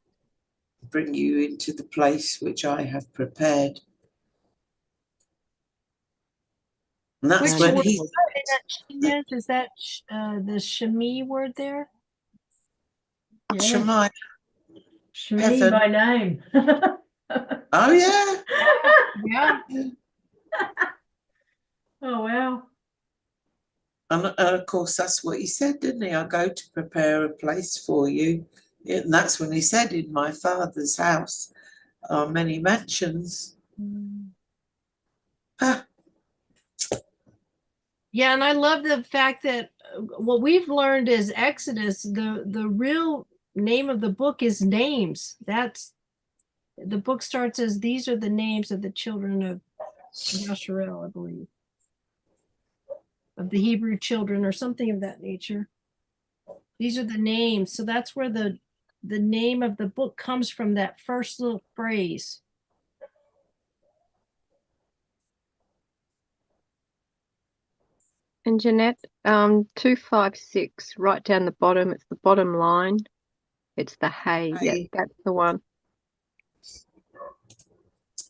Speaker 2: Bring you into the place which I have prepared. And that's
Speaker 1: Which
Speaker 2: when
Speaker 1: word
Speaker 2: he
Speaker 1: is that the Shemi word there?
Speaker 4: Yeah.
Speaker 2: Shemai.
Speaker 4: Shemini by name.
Speaker 2: Oh yeah.
Speaker 1: Yeah.
Speaker 4: Oh wow.
Speaker 2: And of course that's what he said, didn't he? I go to prepare a place for you. And that's when he said, in my Father's house are many mansions.
Speaker 1: Yeah, and I love the fact that what we've learned is Exodus, the real name of the book is names. That's the book starts as these are the names of the children of Yasharel, I believe. Of the Hebrew children or something of that nature. These are the names. So that's where the name of the book comes from, that first little phrase.
Speaker 5: and Janette, 256, right down the bottom, it's the bottom line. It's the hay. Yeah, that's the one.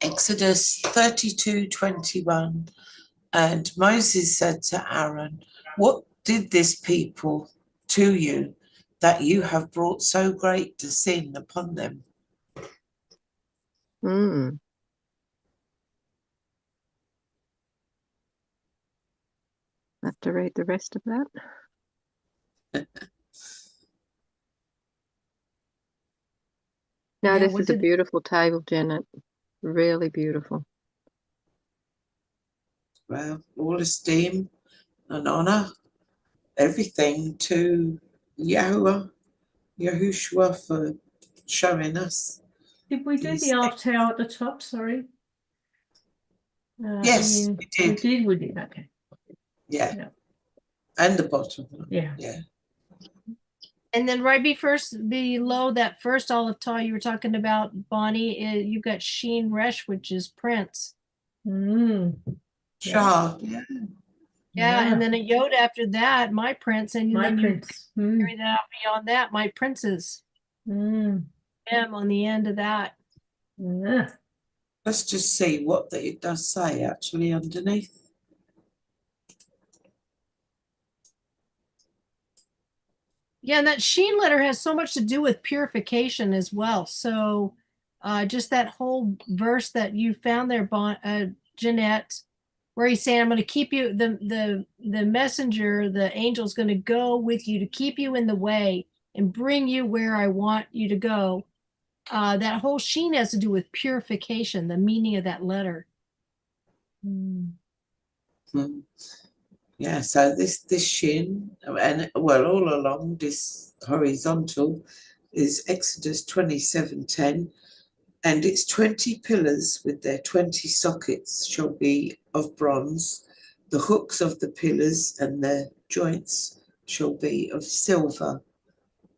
Speaker 2: Exodus 32:21. And Moses said to Aaron, what did this people to you? that you have brought so great a sin upon them.
Speaker 5: Mm. I have to read the rest of that. No,
Speaker 1: Yeah,
Speaker 5: this
Speaker 1: what
Speaker 5: is a
Speaker 1: did-
Speaker 5: beautiful table, Janet. Really beautiful.
Speaker 2: Well, all esteem and honour, everything to Yahweh, Yahushua for showing us.
Speaker 4: Did we do
Speaker 2: These
Speaker 4: the altar tower at the top? Sorry.
Speaker 2: Yes,
Speaker 4: Ian,
Speaker 2: we did.
Speaker 4: We did. Okay.
Speaker 2: Yeah.
Speaker 4: Yeah.
Speaker 2: And the bottom.
Speaker 4: Yeah.
Speaker 2: Yeah.
Speaker 1: And then right below that first olive tile you were talking about, Bonnie, you've got Sheen Resh, which is Prince.
Speaker 4: Mm.
Speaker 2: Shah. Yeah.
Speaker 1: Yeah, and then a Yod after that, my Prince, and
Speaker 4: My
Speaker 1: then
Speaker 4: Prince.
Speaker 1: you carry that out beyond that, my Princes. M on the end of that.
Speaker 4: Yeah.
Speaker 2: Let's just see what it does say actually underneath.
Speaker 1: Yeah, and that Sheen letter has so much to do with purification as well. So just that whole verse that you found there, Janette, where he's saying, I'm going to keep you, the messenger, the angel's going to go with you to keep you in the way and bring you where I want you to go. That whole Sheen has to do with purification, the meaning of that letter.
Speaker 2: Yeah, so this shin, and well, all along this horizontal is Exodus 27:10, and its 20 pillars with their 20 sockets shall be of bronze. The hooks of the pillars and their joints shall be of silver.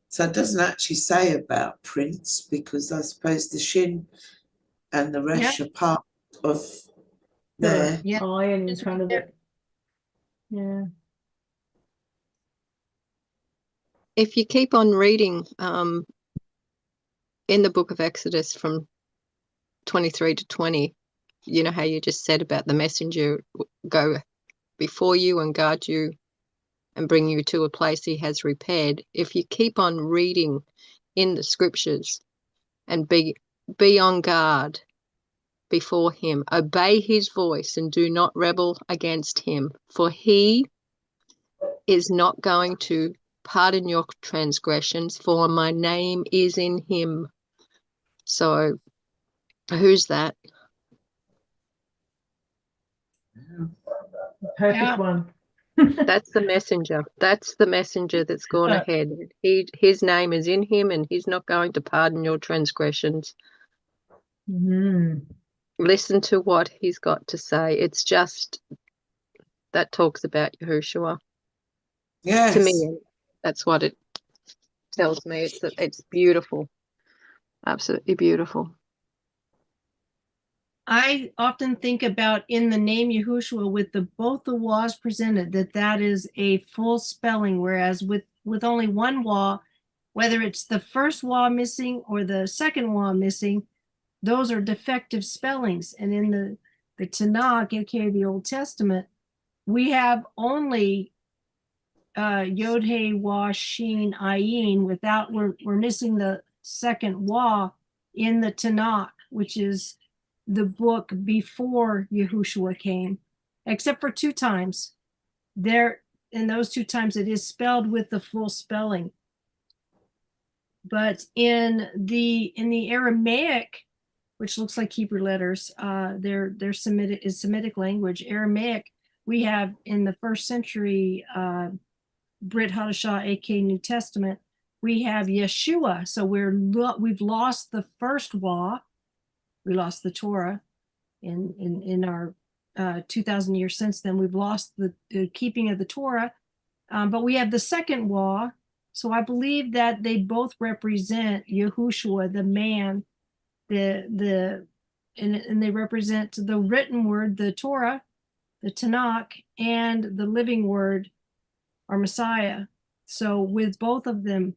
Speaker 2: So it doesn't actually say about Prince, because I suppose the shin and the resh are part of there.
Speaker 1: Yeah.
Speaker 4: Iron in front of it. Yeah.
Speaker 5: If you keep on reading in the book of Exodus from 23 to 20, you know how you just said about the messenger go before you and guard you and bring you to a place he has prepared. If you keep on reading in the scriptures and be on guard before him, obey his voice and do not rebel against him, for he is not going to pardon your transgressions, for my name is in him. So who's that?
Speaker 4: Perfect one.
Speaker 5: That's the messenger. That's the messenger that's gone ahead. His name is in him, and he's not going to pardon your transgressions. Listen to what he's got to say. It's just that talks about Yahushua.
Speaker 2: Yes.
Speaker 5: To me, that's what it tells me. It's beautiful, absolutely beautiful.
Speaker 1: I often think about in the name Yahushua with both the Wa's presented, that is a full spelling, whereas with only one Wa, whether it's the first Wa missing or the second Wa missing, those are defective spellings. And in the Tanakh, aka the Old Testament, we have only Yod He Wa Shin Ayin without, we're missing the second Wa in the Tanakh, which is the book before Yahushua came, except for 2 times. There, in those 2 times, it is spelled with the full spelling. But in the Aramaic, which looks like Hebrew letters, they're Semitic language. Aramaic, we have in the 1st century Brit Hadashah, aka New Testament, we have Yeshua. So we've lost the first Wa. We lost the Torah in our 2,000 years since then. We've lost the keeping of the Torah, but we have the second Wa. So I believe that they both represent Yahushua, the man, and they represent the written word, the Torah, the Tanakh, and the living word, our Messiah. So with both of them,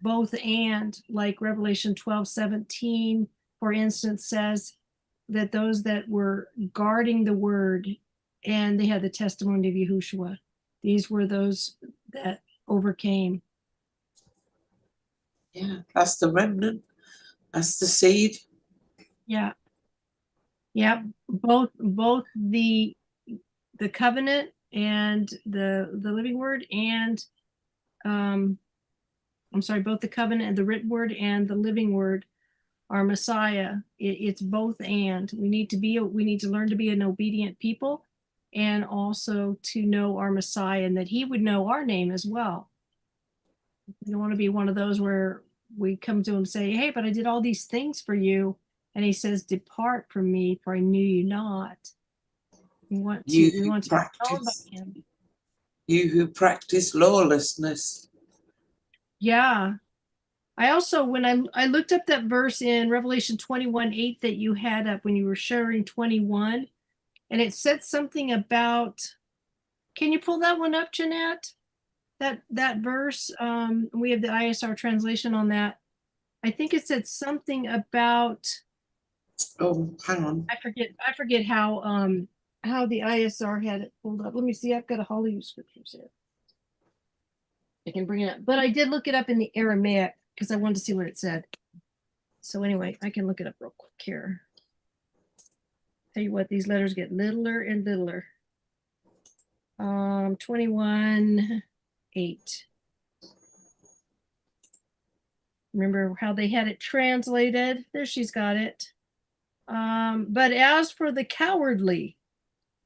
Speaker 1: both and, like Revelation 12:17, for instance, says that those that were guarding the word and they had the testimony of Yahushua, these were those that overcame.
Speaker 2: Yeah, that's the remnant. That's the seed.
Speaker 1: Yeah. Yeah. Both the covenant and the living word, and I'm sorry, both the covenant and the written word and the living word are Messiah. It's both and. We need to learn to be an obedient people, and also to know our Messiah, and that he would know our name as well. We don't want to be one of those where we come to him and say, hey, but I did all these things for you. And he says, depart from me, for I knew you not. We want to be known by him.
Speaker 2: You who practice lawlessness.
Speaker 1: Yeah. I also, when I looked up that verse in Revelation 21:8 that you had up when you were sharing 21, and it said something about, can you pull that one up, Janette? That verse, we have the ISR translation on that. I think it said something about,
Speaker 2: Oh, hang on.
Speaker 1: I forget how the ISR had it pulled up. Let me see. I've got a Hollywood scriptures here. I can bring it up, but I did look it up in the Aramaic because I wanted to see what it said. So anyway, I can look it up real quick here. Tell you what, these letters get littler and littler. 21:8. Remember how they had it translated? There, she's got it. But as for the cowardly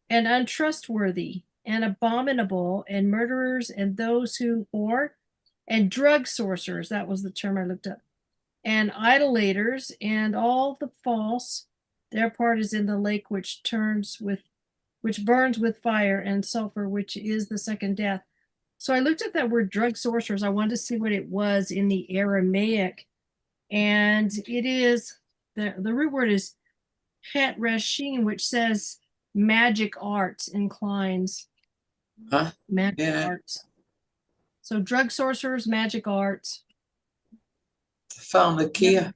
Speaker 1: and untrustworthy and abominable and murderers and those who whore and drug sorcerers, that was the term I looked up, and idolaters and all the false, their part is in the lake which burns with fire and sulfur, which is the second death. So I looked at that word drug sorcerers. I wanted to see what it was in the Aramaic, and it is the root word is het reshin, which says magic arts, inclines.
Speaker 2: Huh?
Speaker 1: Magic arts. So drug sorcerers, magic arts.
Speaker 2: DarlaMakiyr.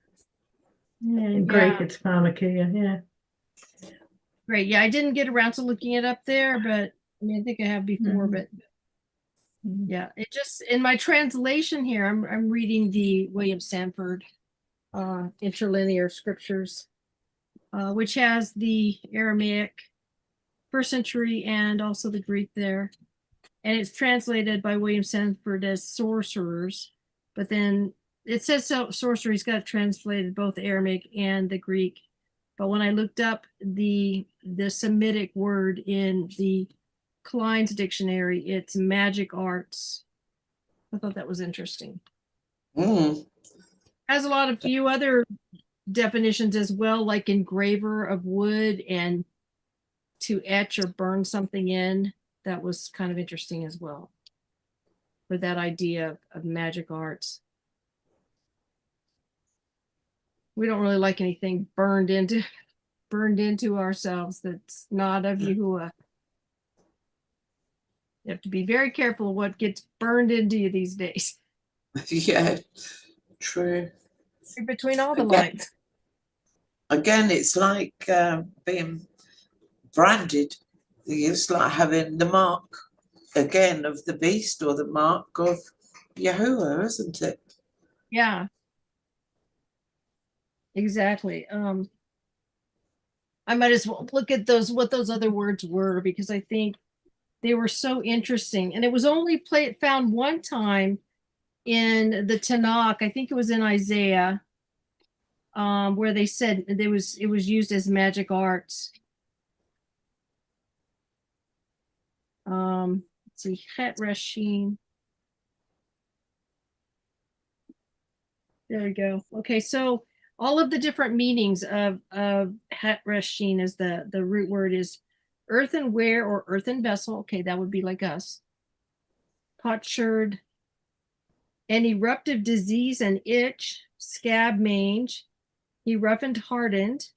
Speaker 4: Yeah, in Greek it's pharmakia, yeah.
Speaker 1: Great. Yeah, I didn't get around to looking it up there, but I mean, I think I have before, but yeah, it just, in my translation here, I'm reading the William Sanford interlinear scriptures, which has the Aramaic first century and also the Greek there. And it's translated by William Sanford as sorcerers, but then it says sorcery. He's got it translated both the Aramaic and the Greek. But when I looked up the Semitic word in the Klein's dictionary, it's magic arts. I thought that was interesting. Has a lot of few other definitions as well, like engraver of wood and to etch or burn something in. That was kind of interesting as well, for that idea of magic arts. We don't really like anything burned into ourselves that's not of Yahuwah. You have to be very careful of what gets burned into you these days.
Speaker 2: Yeah, true.
Speaker 1: Between all the lines.
Speaker 2: Again, it's like being branded. It's like having the mark again of the beast or the mark of Yahuwah, isn't it?
Speaker 1: Yeah. Exactly. I might as well look at what those other words were, because I think they were so interesting. And it was only found one time in the Tanakh. I think it was in Isaiah, where they said it was used as magic arts. Let's see, Het Rashin. There we go. Okay, so all of the different meanings of Het Rashin is the root word is earthenware or earthen vessel. Okay, that would be like us. Potsherd, an eruptive disease and itch, scab, mange, he roughened, hardened,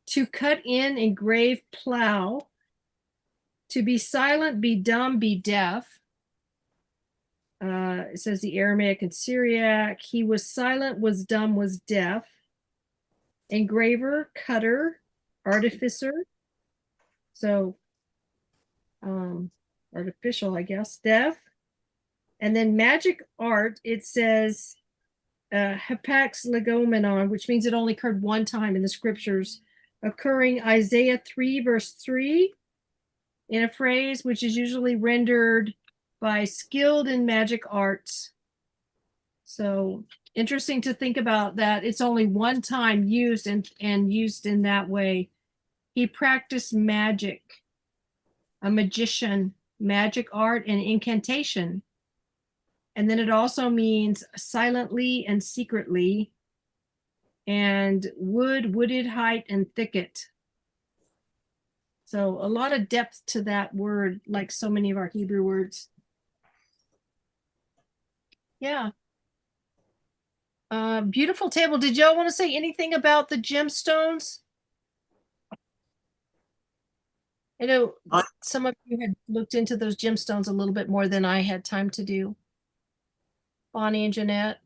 Speaker 1: to cut in, engrave, plow, to be silent, be dumb, be deaf. It says the Aramaic and Syriac. He was silent, was dumb, was deaf. Engraver, cutter, artificer. So artificial, I guess, deaf. And then magic art, it says hapax legomenon, which means it only occurred one time in the scriptures, occurring Isaiah 3 verse 3 in a phrase which is usually rendered by skilled in magic arts. So interesting to think about that. It's only one time used and used in that way. He practiced magic, a magician, magic art, and incantation. And then it also means silently and secretly, and wooded height, and thicket. So a lot of depth to that word, like so many of our Hebrew words. Yeah. Beautiful table. Did y'all want to say anything about the gemstones? I know some of you had looked into those gemstones a little bit more than I had time to do. Bonnie and Janette.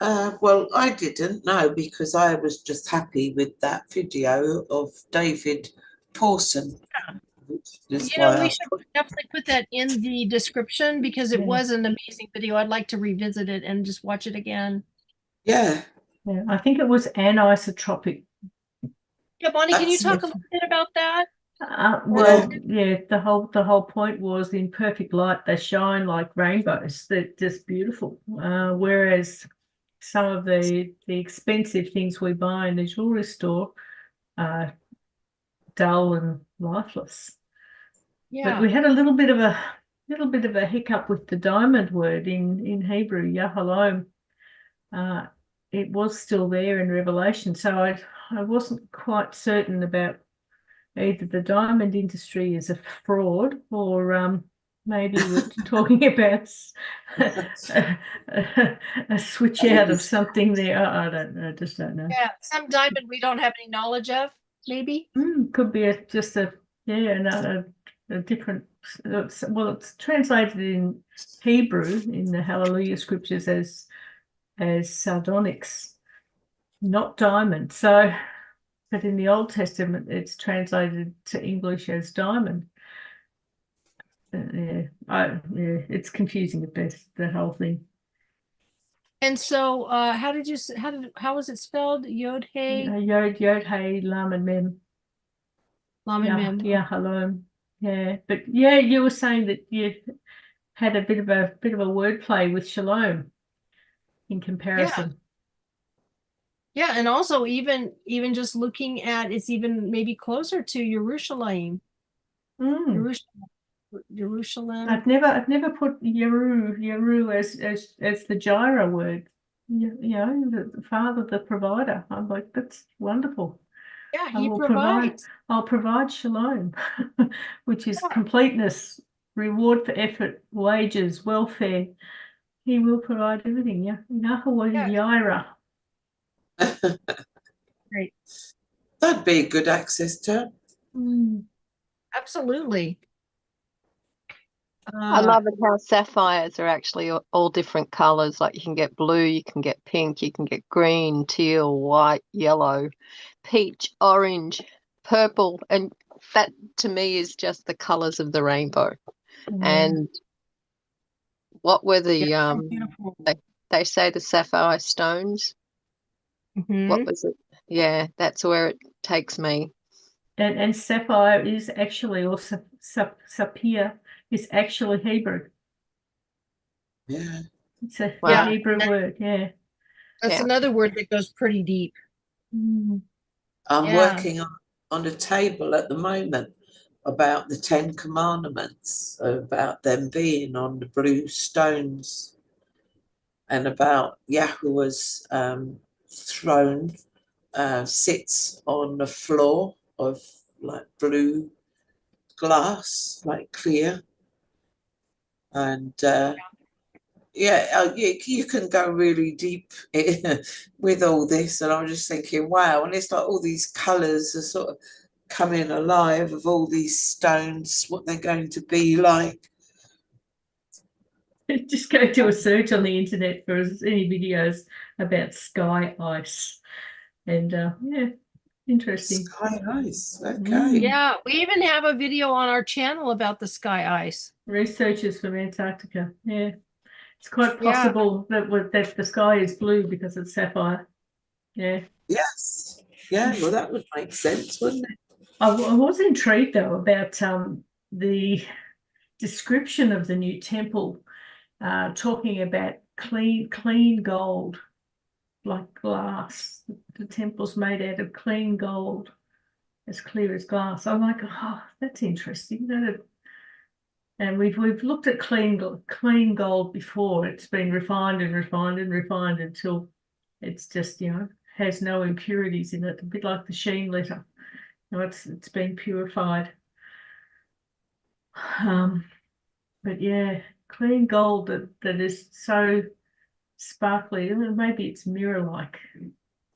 Speaker 2: Well, I didn't know because I was just happy with that video of David Pawson.
Speaker 1: We should definitely put that in the description because it was an amazing video. I'd like to revisit it and just watch it again.
Speaker 2: Yeah.
Speaker 4: Yeah, I think it was anisotropic.
Speaker 1: Yeah, Bonnie, can you talk a little bit about that?
Speaker 4: Well, yeah, the whole point was in perfect light they shine like rainbows. They're just beautiful. Whereas some of the expensive things we buy in the jewelry store are dull and lifeless.
Speaker 1: Yeah.
Speaker 4: But we had a little bit of a hiccup with the diamond word in Hebrew, Yerushalayim. It was still there in Revelation, so I wasn't quite certain about either the diamond industry is a fraud or maybe we're talking about a switch out of something there. I don't know, just don't know.
Speaker 1: Yeah, some diamond we don't have any knowledge of, maybe.
Speaker 4: Could be just a different. Well, it's translated in Hebrew in the Hallelujah scriptures as sardonyx, not diamond. So, but in the Old Testament, it's translated to English as diamond. It's confusing at best, the whole thing.
Speaker 1: And so, how was it spelled? Yod Hey.
Speaker 4: Yod Hey Lam and Mem.
Speaker 1: Lam and Mem.
Speaker 4: Yeah, hello. Yeah, but yeah, you were saying that you had a bit of a wordplay with shalom in comparison.
Speaker 1: Yeah, and also even just looking at, it's even maybe closer to Yerushalayim. Jerusalem.
Speaker 4: I've never put Yeru as the gyra word. The father, the provider. I'm like, that's wonderful.
Speaker 1: Yeah, he provides.
Speaker 4: I'll provide shalom, which is completeness, reward for effort, wages, welfare. He will provide everything. Yeah, Yahweh Yira.
Speaker 1: Great.
Speaker 2: That'd be a good access to.
Speaker 1: Absolutely.
Speaker 5: I love it how sapphires are actually all different colors. Like you can get blue, you can get pink, you can get green, teal, white, yellow, peach, orange, purple, and that to me is just the colors of the rainbow. And what were the they say the sapphire stones? What was it? Yeah, that's where it takes me.
Speaker 4: And sapphire is actually, or sapphire is actually Hebrew.
Speaker 2: Yeah.
Speaker 4: It's a Hebrew word,
Speaker 1: That's another word that goes pretty deep.
Speaker 2: I'm working on a table at the moment about the 10 Commandments, about them being on the blue stones, and about Yahuwah's throne sits on the floor of like blue glass, like clear. And you can go really deep with all this. And I'm just thinking, wow, and it's like all these colours are sort of coming alive of all these stones, what they're going to be like.
Speaker 4: Just go do a search on the internet for any videos about sky ice. And interesting.
Speaker 2: Sky ice, okay.
Speaker 1: Yeah, we even have a video on our channel about the sky ice.
Speaker 4: Researchers from Antarctica, It's quite possible that the sky is blue because it's sapphire. Yeah.
Speaker 2: Yes. Yeah, well, that would make sense, wouldn't it?
Speaker 4: I was intrigued though about the description of the new temple, talking about clean gold, like glass. The temple's made out of clean gold, as clear as glass. I'm like, oh, that's interesting. And we've looked at clean gold before. It's been refined and refined and refined until it's just, you know, has no impurities in it, a bit like the sheen letter. You know, it's been purified. But yeah, clean gold that is so sparkly. Maybe it's mirror-like.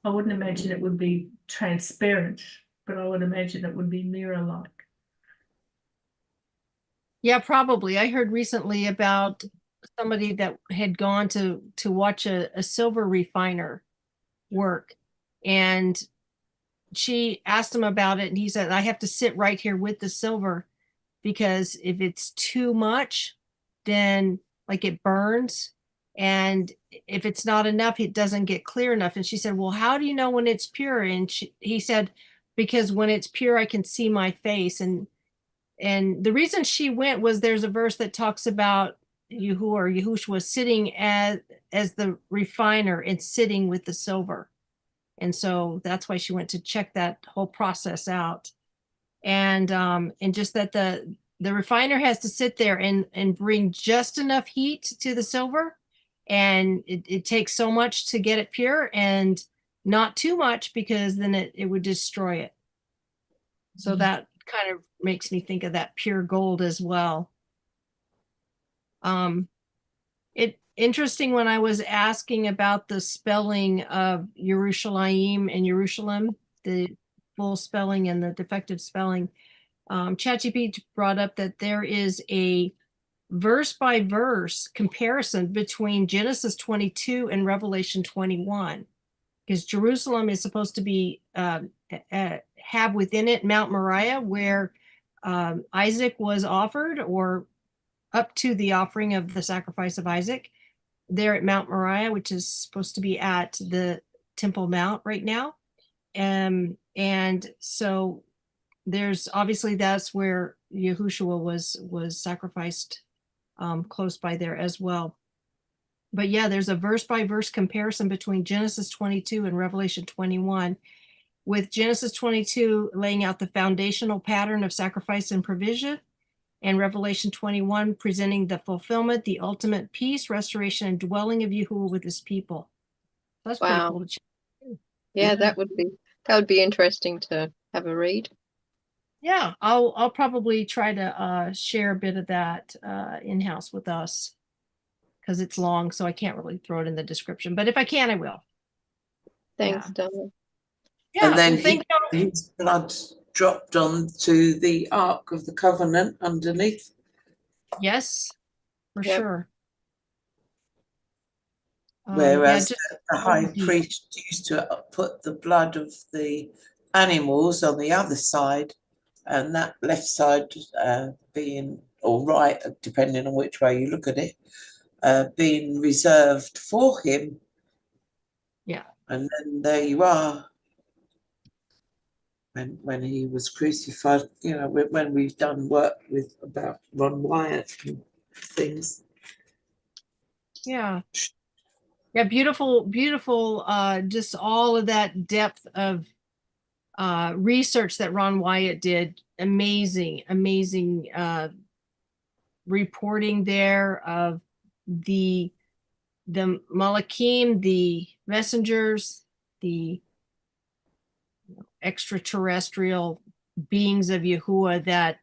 Speaker 4: I wouldn't imagine it would be transparent, but I would imagine it would be mirror-like.
Speaker 1: Yeah, probably. I heard recently about somebody that had gone to watch a silver refiner work, and she asked him about it, and he said, I have to sit right here with the silver, because if it's too much, then like it burns, and if it's not enough, it doesn't get clear enough. And she said, well, how do you know when it's pure? And he said, because when it's pure, I can see my face. And the reason she went was there's a verse that talks about Yahweh or Yahushua sitting as the refiner and sitting with the silver. And so that's why she went to check that whole process out. And just that the refiner has to sit there and bring just enough heat to the silver. And it takes so much to get it pure, and not too much, because then it would destroy it. So that kind of makes me think of that pure gold as well. It interesting when I was asking about the spelling of Yerushalayim and Jerusalem, the full spelling and the defective spelling. ChatGPT brought up that there is a verse by verse comparison between Genesis 22 and Revelation 21, because Jerusalem is supposed to be have within it Mount Moriah, where Isaac was offered, or up to the offering of the sacrifice of Isaac, there at Mount Moriah, which is supposed to be at the Temple Mount right now. And so there's obviously, that's where Yahushua was sacrificed, close by there as well. But yeah, there's a verse by verse comparison between Genesis 22 and Revelation 21, with Genesis 22 laying out the foundational pattern of sacrifice and provision, and Revelation 21 presenting the fulfillment, the ultimate peace, restoration, and dwelling of Yahuwah with his people. That's pretty
Speaker 5: Wow.
Speaker 1: cool to check.
Speaker 5: Yeah, that would be interesting to have a read.
Speaker 1: Yeah, I'll probably try to share a bit of that in-house with us, because it's long, so I can't really throw it in the description. But if I can, I will.
Speaker 5: Thanks,
Speaker 1: Yeah.
Speaker 5: Darla.
Speaker 1: Yeah,
Speaker 2: And then
Speaker 1: well, thank you.
Speaker 2: his blood dropped onto the Ark of the Covenant underneath.
Speaker 1: Yes, for
Speaker 5: Yep.
Speaker 1: sure.
Speaker 2: Whereas
Speaker 1: just
Speaker 2: the high priest used to put the blood of the animals on the other side, and that left side being, or right, depending on which way you look at it, being reserved for him.
Speaker 1: Yeah.
Speaker 2: And then there you are. When he was crucified, you know, when we've done work with about Ron Wyatt and things.
Speaker 1: Yeah. Yeah, beautiful, just all of that depth of research that Ron Wyatt did. Amazing reporting there of the Malachim, the messengers, the extraterrestrial beings of Yahuwah that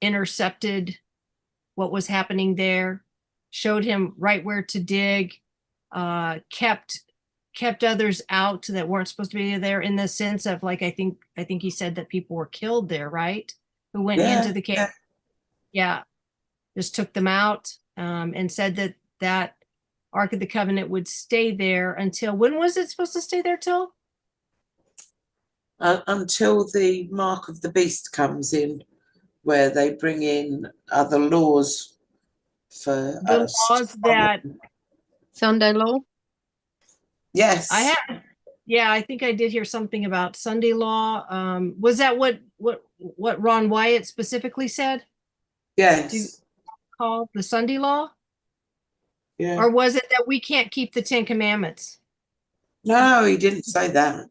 Speaker 1: intercepted what was happening there, showed him right where to dig, kept others out that weren't supposed to be there, in the sense of, like, I think he said that people were killed there, right? Who went into the cave. Yeah. Just took them out, and said that Ark of the Covenant would stay there until, when was it supposed to stay there till?
Speaker 2: Until the mark of the beast comes in, where they bring in other laws for
Speaker 1: The
Speaker 2: us.
Speaker 1: laws that
Speaker 5: Sunday law?
Speaker 2: Yes.
Speaker 1: I have, yeah, I think I did hear something about Sunday law. Was that what Ron Wyatt specifically said?
Speaker 2: Yes.
Speaker 1: Called the Sunday law?
Speaker 2: Yeah.
Speaker 1: Or was it that we can't keep the 10 Commandments?
Speaker 2: No, he didn't say that.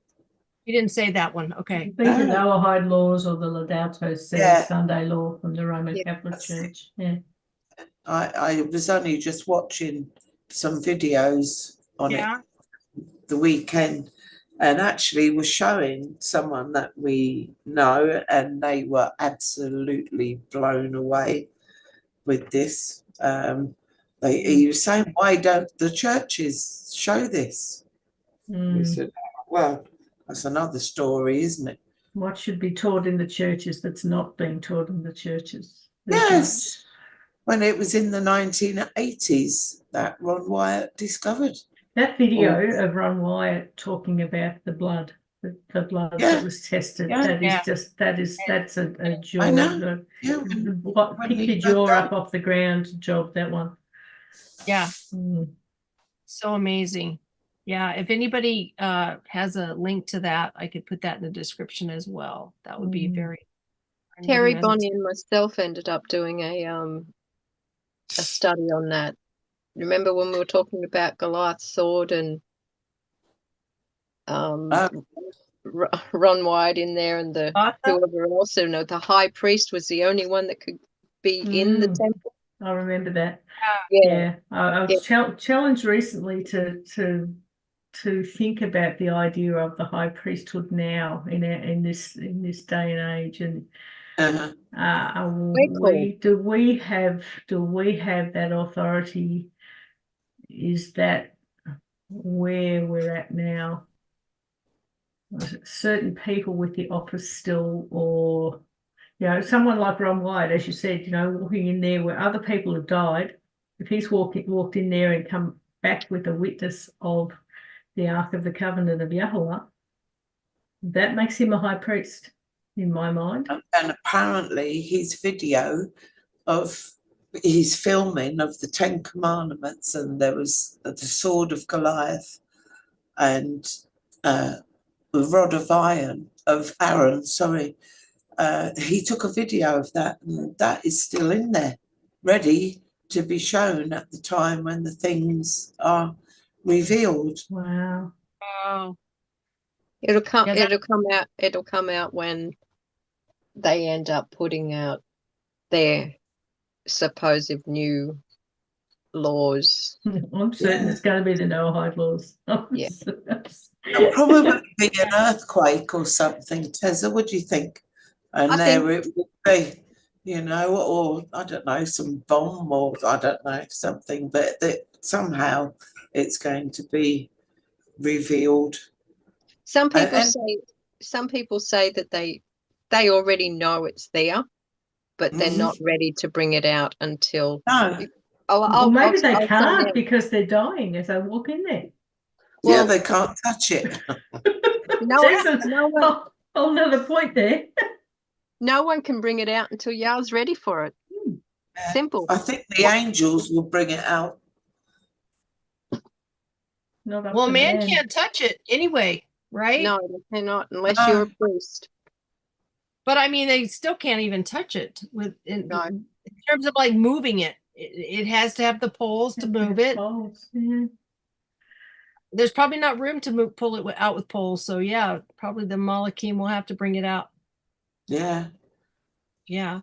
Speaker 1: You didn't say that one. Okay.
Speaker 4: I think the Noahide laws or the Laudato Si
Speaker 2: Yeah.
Speaker 4: Sunday law from the Roman
Speaker 5: Yeah.
Speaker 4: Catholic Church. Yeah.
Speaker 2: I was only just watching some videos on it the weekend, and actually was showing someone that we know, and they were absolutely blown away with this. He was saying, why don't the churches show this? We said, well, that's another story, isn't it?
Speaker 4: What should be taught in the churches that's not being taught in the churches?
Speaker 2: Yes. When it was in the 1980s that Ron Wyatt discovered.
Speaker 4: That video of Ron Wyatt talking about the blood, the blood that was tested, that is just, that's a joy.
Speaker 2: I know. Yeah.
Speaker 4: Pick your jaw up off the ground job, that one.
Speaker 1: Yeah. So amazing. Yeah, if anybody has a link to that, I could put that in the description as well. That would be very.
Speaker 5: Terry, Bonnie, and myself ended up doing a study on that. Remember when we were talking about Goliath's sword and Ron Wyatt in there and the whoever else, and the high priest was the only one that could be in the temple.
Speaker 4: I remember that.
Speaker 5: Yeah.
Speaker 4: I was challenged recently to think about the idea of the high priesthood now in this day and age, and do we have that authority? Is that where we're at now? Certain people with the office still, or someone like Ron Wyatt, as you said, walking in there where other people have died. If he's walked in there and come back with a witness of the Ark of the Covenant of Yahweh, that makes him a high priest, in my mind.
Speaker 2: And apparently his video of his filming of the 10 Commandments, and there was the sword of Goliath and the rod of Aaron, he took a video of that, and that is still in there, ready to be shown at the time when the things are revealed.
Speaker 4: Wow.
Speaker 5: It'll come out when they end up putting out their supposed new laws.
Speaker 4: I'm certain it's going to be the Noahide laws.
Speaker 5: Yeah.
Speaker 2: There'll probably be an earthquake or something, Tessa, what do you think? And it would be, or I don't know, some bomb, or I don't know, something, but that somehow it's going to be revealed.
Speaker 5: Some people say that they already know it's there, but they're not ready to bring it out until.
Speaker 4: No. Maybe they can't because they're dying as they walk in there.
Speaker 2: Well, they can't touch it.
Speaker 4: Another point there.
Speaker 5: No one can bring it out until Yah's ready for it. Simple.
Speaker 2: I think the angels will bring it out.
Speaker 1: Well, man can't touch it anyway, right?
Speaker 5: No, they cannot unless you're a priest.
Speaker 1: But I mean, they still can't even touch it in terms of like moving it. It has to have the poles to move it. There's probably not room to pull it out with poles. So yeah, probably the Malachim will have to bring it out.
Speaker 2: Yeah.
Speaker 1: Yeah.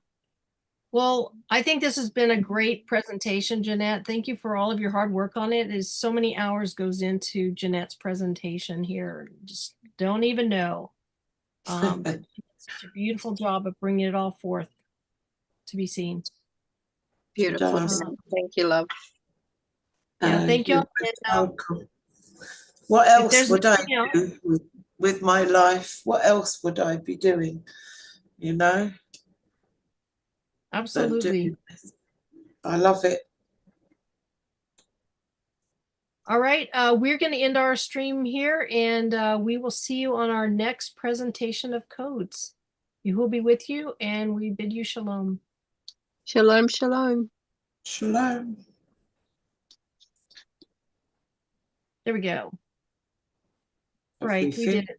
Speaker 1: Well, I think this has been a great presentation, Janette. Thank you for all of your hard work on it. There's so many hours goes into Janette's presentation here. Just don't even know. But such a beautiful job of bringing it all forth to be seen.
Speaker 5: Beautiful. Thank you, love.
Speaker 1: Yeah, thank you.
Speaker 2: What else would I do with my life? What else would I be doing?
Speaker 1: Absolutely.
Speaker 2: I love it.
Speaker 1: All right. We're going to end our stream here, and we will see you on our next presentation of codes. Yahweh be with you, and we bid you shalom.
Speaker 5: Shalom, shalom.
Speaker 2: Shalom.
Speaker 1: There we go.
Speaker 2: Have
Speaker 1: Right,
Speaker 2: we
Speaker 1: we did
Speaker 2: finished?
Speaker 1: it.